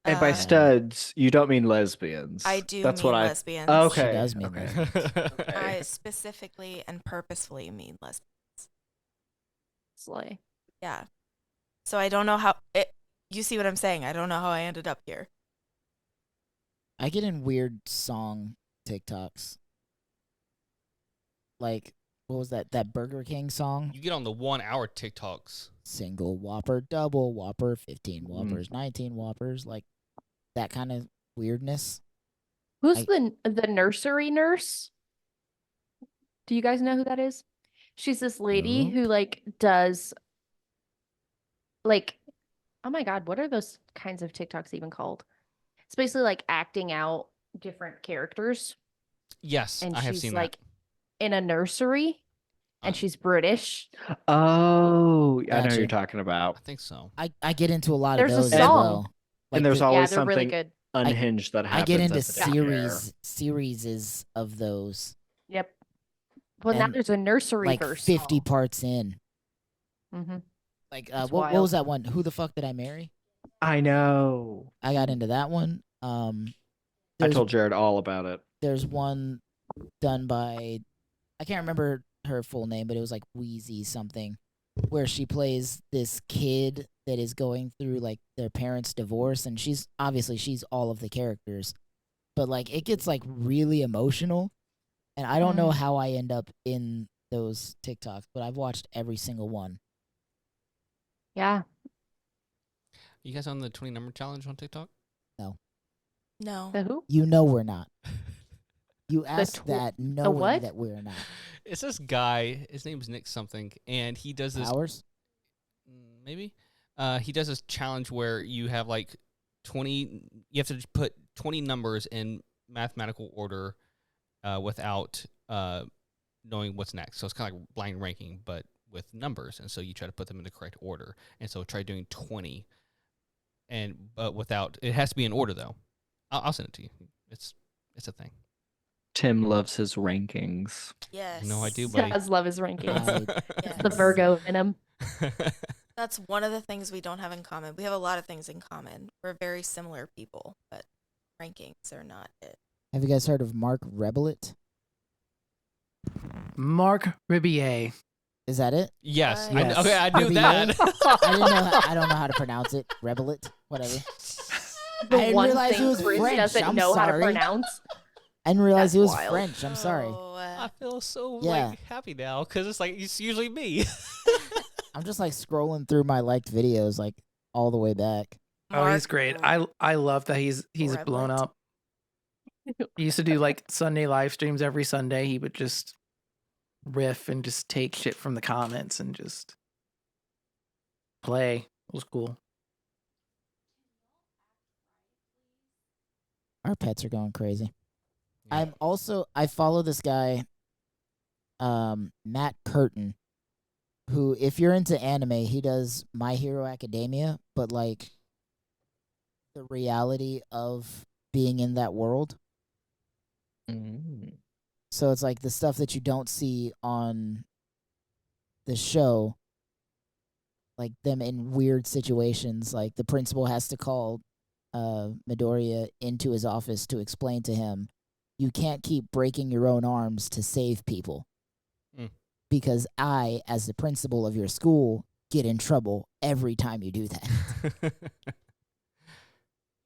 And by Uh, studs, you don't mean lesbians. I do That's mean what lesbians. Okay. She does mean okay. lesbians. I specifically and purposefully mean lesbians. Slay. Yeah. So I don't know how it. You see what I'm saying? I don't know how I ended up here. I get in weird song TikToks. Like, what was that? That Burger King song? You get on the 1 hour TikToks. Single Whopper, double Whopper, 15 Whoppers, 19 Whoppers. Like, that kind of weirdness. Who's the nursery nurse? Do you guys know who that is? She's this lady Nope. who like does like, oh my God, what are those kinds of TikToks even called? It's basically like acting out different characters. Yes, And I have she's seen like in a nursery and she's British. Oh, I know who Gotcha. you're talking that. about. I think so. I get into a lot There's a of those as song. well. Like And there's the- Yeah, always they're really something good. unhinged that happens. I get into at the daycare. series of those. Yep. Well, now And, there's a nursery like verse 50 song. parts in. Mhm. Like It's what wild. was that one? Who the fuck did I marry? I know. I got into that one. I There's, told Jared all about it. there's one done by, I can't remember her full name, but it was like Wheezy something, where she plays this kid that is going through like their parents' divorce, and she's all of the characters, but like it gets like really emotional, and I don't know how I end up in those TikToks, but I've watched every single one. Yeah. You guys on the 20 number challenge on TikTok? No. The who? You know we're not. You asked tw- that knowing what? that we're not. It's this guy. His name's Nick something, and he does this. Ours? Maybe. He does this challenge where you have like 20. You have to just put 20 numbers in mathematical order, without knowing what's next. So it's kind of like blind ranking, but with numbers, and so you try to put them in the correct order. And so try doing 20, but without. It has to be in order though. I'll send it to you. It's a thing. Tim loves his rankings. Yes. No, I do, He buddy. does love his rankings. Yes. The Virgo in him. That's one of the things we don't have in common. We have a lot of things in common. We're very similar people, but rankings are not it. Have you guys heard of Mark Rebelit? Mark Ribier. Is that it? Yes. Yes. Okay, I knew Maybe that. I didn't know. I don't know how to pronounce it. Rebelit, whatever. The I didn't one realize thing it was Chris French. doesn't I'm know how to sorry. pronounce. I didn't realize it That's was wild. French. I'm sorry. Oh, I feel so Yeah. like happy now because it's usually me. I'm just like scrolling through my liked videos like all the way back. Oh, he's Mark great. I love that he's blown Reblet. up. He used to do like Sunday live streams every Sunday. He would just riff and just take shit from the comments and just play. It was cool. Our pets are going crazy. I follow this guy, Matt Curtin, who, if you're into anime, he does My Hero Academia, but like the reality of being in that world. So it's like the stuff that you don't see on the show, like them in weird situations. Like the principal has to call Midoriya into his office to explain to him, you can't keep breaking your own arms to save people. Because I, as the principal of your school, get in trouble every time you do that.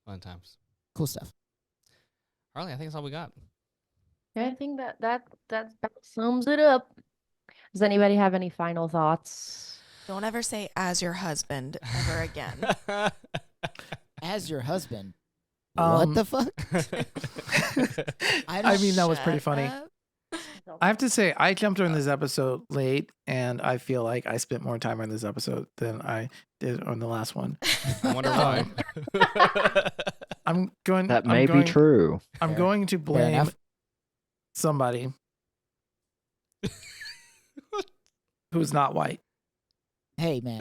Fun times. Cool stuff. Harley, I think that's all we got. I think that sums it up. Does anybody have any final thoughts? Don't ever say "as your husband" ever again. As your husband. What the fuck? I mean, that was pretty Shut funny. up. I have to say, I jumped on this episode late, and I feel like I spent more time on this episode than I did on the last one. I wonder why. That may be true. I'm Fair. going to blame enough. somebody who's not white. Hey, man.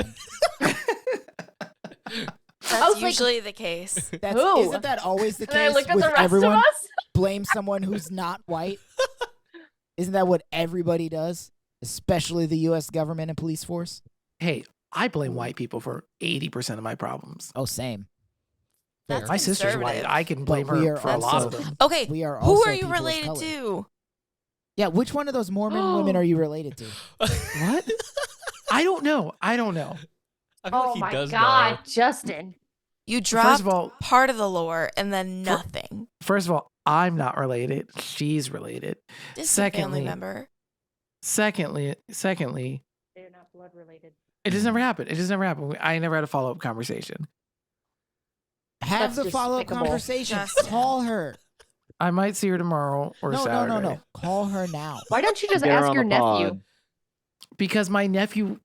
That's usually the case. Isn't that always the And I case look at with the rest everyone? of us. Blame someone who's not white? Isn't that what everybody does? Especially the U.S. government and police force? Hey, I blame white people for 80% of my problems. Oh, same. That's My sister's white. conservative. I can blame But we her are for a lot of also- them. Okay, We are who also are you people of related color. to? Yeah, which one of those Mormon women are you related to? What? I don't know. I feel Oh like he my does God, know. Justin. You First dropped of all, part of the lore and then nothing. I'm not related. She's related. Distant family Secondly- member. Secondly, They're not blood related. it just never happened. It just never happened. I never had a follow-up conversation. Have That's the follow-up despicable. conversation. Justin. Call her. I might see her tomorrow or No. Saturday. Call her now. Why don't you just Get her ask on your the nephew? pod. Because my nephews,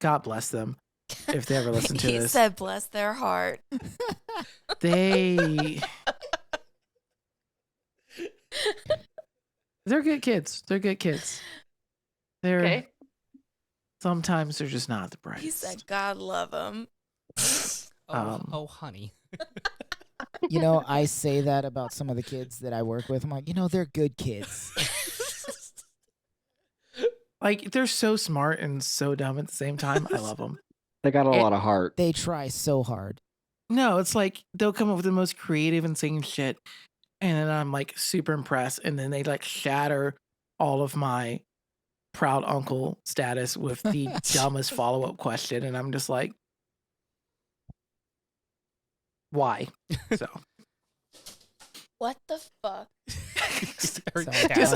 God bless them, if they ever listen to He this, said, "Bless their heart." they're good kids. They're good kids. They're Okay. sometimes they're just not the brightest. He said, "God love him." Oh, honey. You know, I say that about some of the kids that I work with. I'm like, they're good kids. Like they're so smart and so dumb at the same time. I love them. They got a lot of heart. They try so hard. No, it's like they'll come up with the most creative and singing shit, and then I'm like super impressed, and then they like shatter all of my proud uncle status with the dumbest follow-up question, and I'm just like, why? So What the fuck?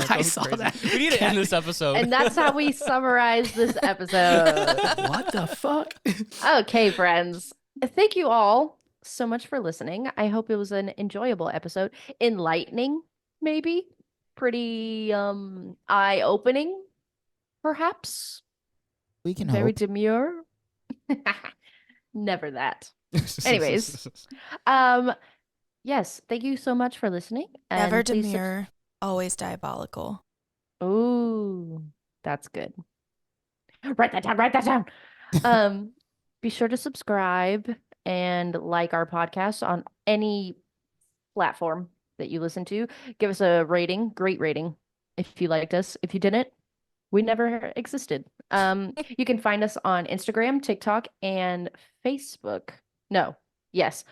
I saw that. We need to end this episode. And that's how we summarize this episode. What the fuck? Okay, friends. Thank you all so much for listening. I hope it was an enjoyable episode. Enlightening, maybe. Pretty eye-opening, perhaps. We can Very hope. demure. Never that. Anyways. Yes, thank you so much for listening. And Never please demure, always diabolical. Ooh, that's good. Write that down. Write that down. Be sure to subscribe and like our podcast on any platform that you listen to. Give us a rating, great rating, if you liked us. If you didn't, we never existed. You can find us on Instagram, TikTok, and Facebook. Yes,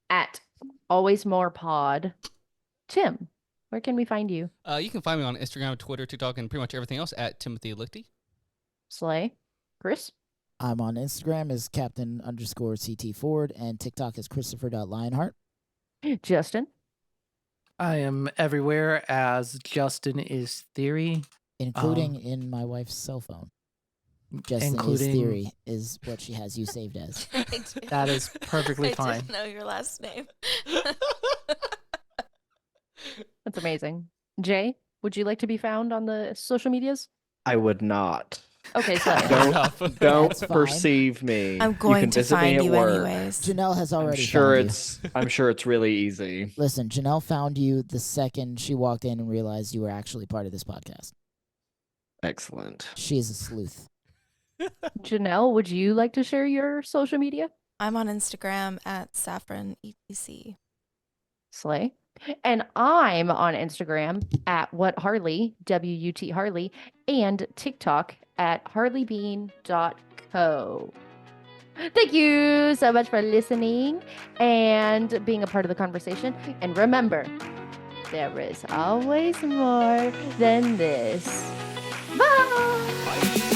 at Always More Pod. Tim, where can we find you? You can find me on Instagram, Twitter, TikTok, and pretty much everything else at Timothy Lichty. Slay. Chris? I'm on Instagram as Captain_CT Ford and TikTok is Christopher.Lionheart. Justin? I am everywhere as Justin is Theory. Including in my wife's cell phone. Justin is Including- Theory is what she has you saved as. That is perfectly I fine. didn't know your last name. That's amazing. Jay, would you like to be found on the social medias? I would not. Okay, Slay. Don't That's don't fine. perceive me. I'm You going can to visit me find at you work. anyways. Janelle has I'm already sure found I'm sure it's really easy. Listen, Janelle found you the second she walked in and realized you were actually part of this podcast. Excellent. She is a sleuth. Janelle, would you like to share your social media? I'm on Instagram at saffroneTC. Slay. And I'm on Instagram at whatharley, WUT Harley, and TikTok at harleybean.co. Thank you so much for listening and being a part of the conversation. And remember, there is always more than this. Bye. Bye.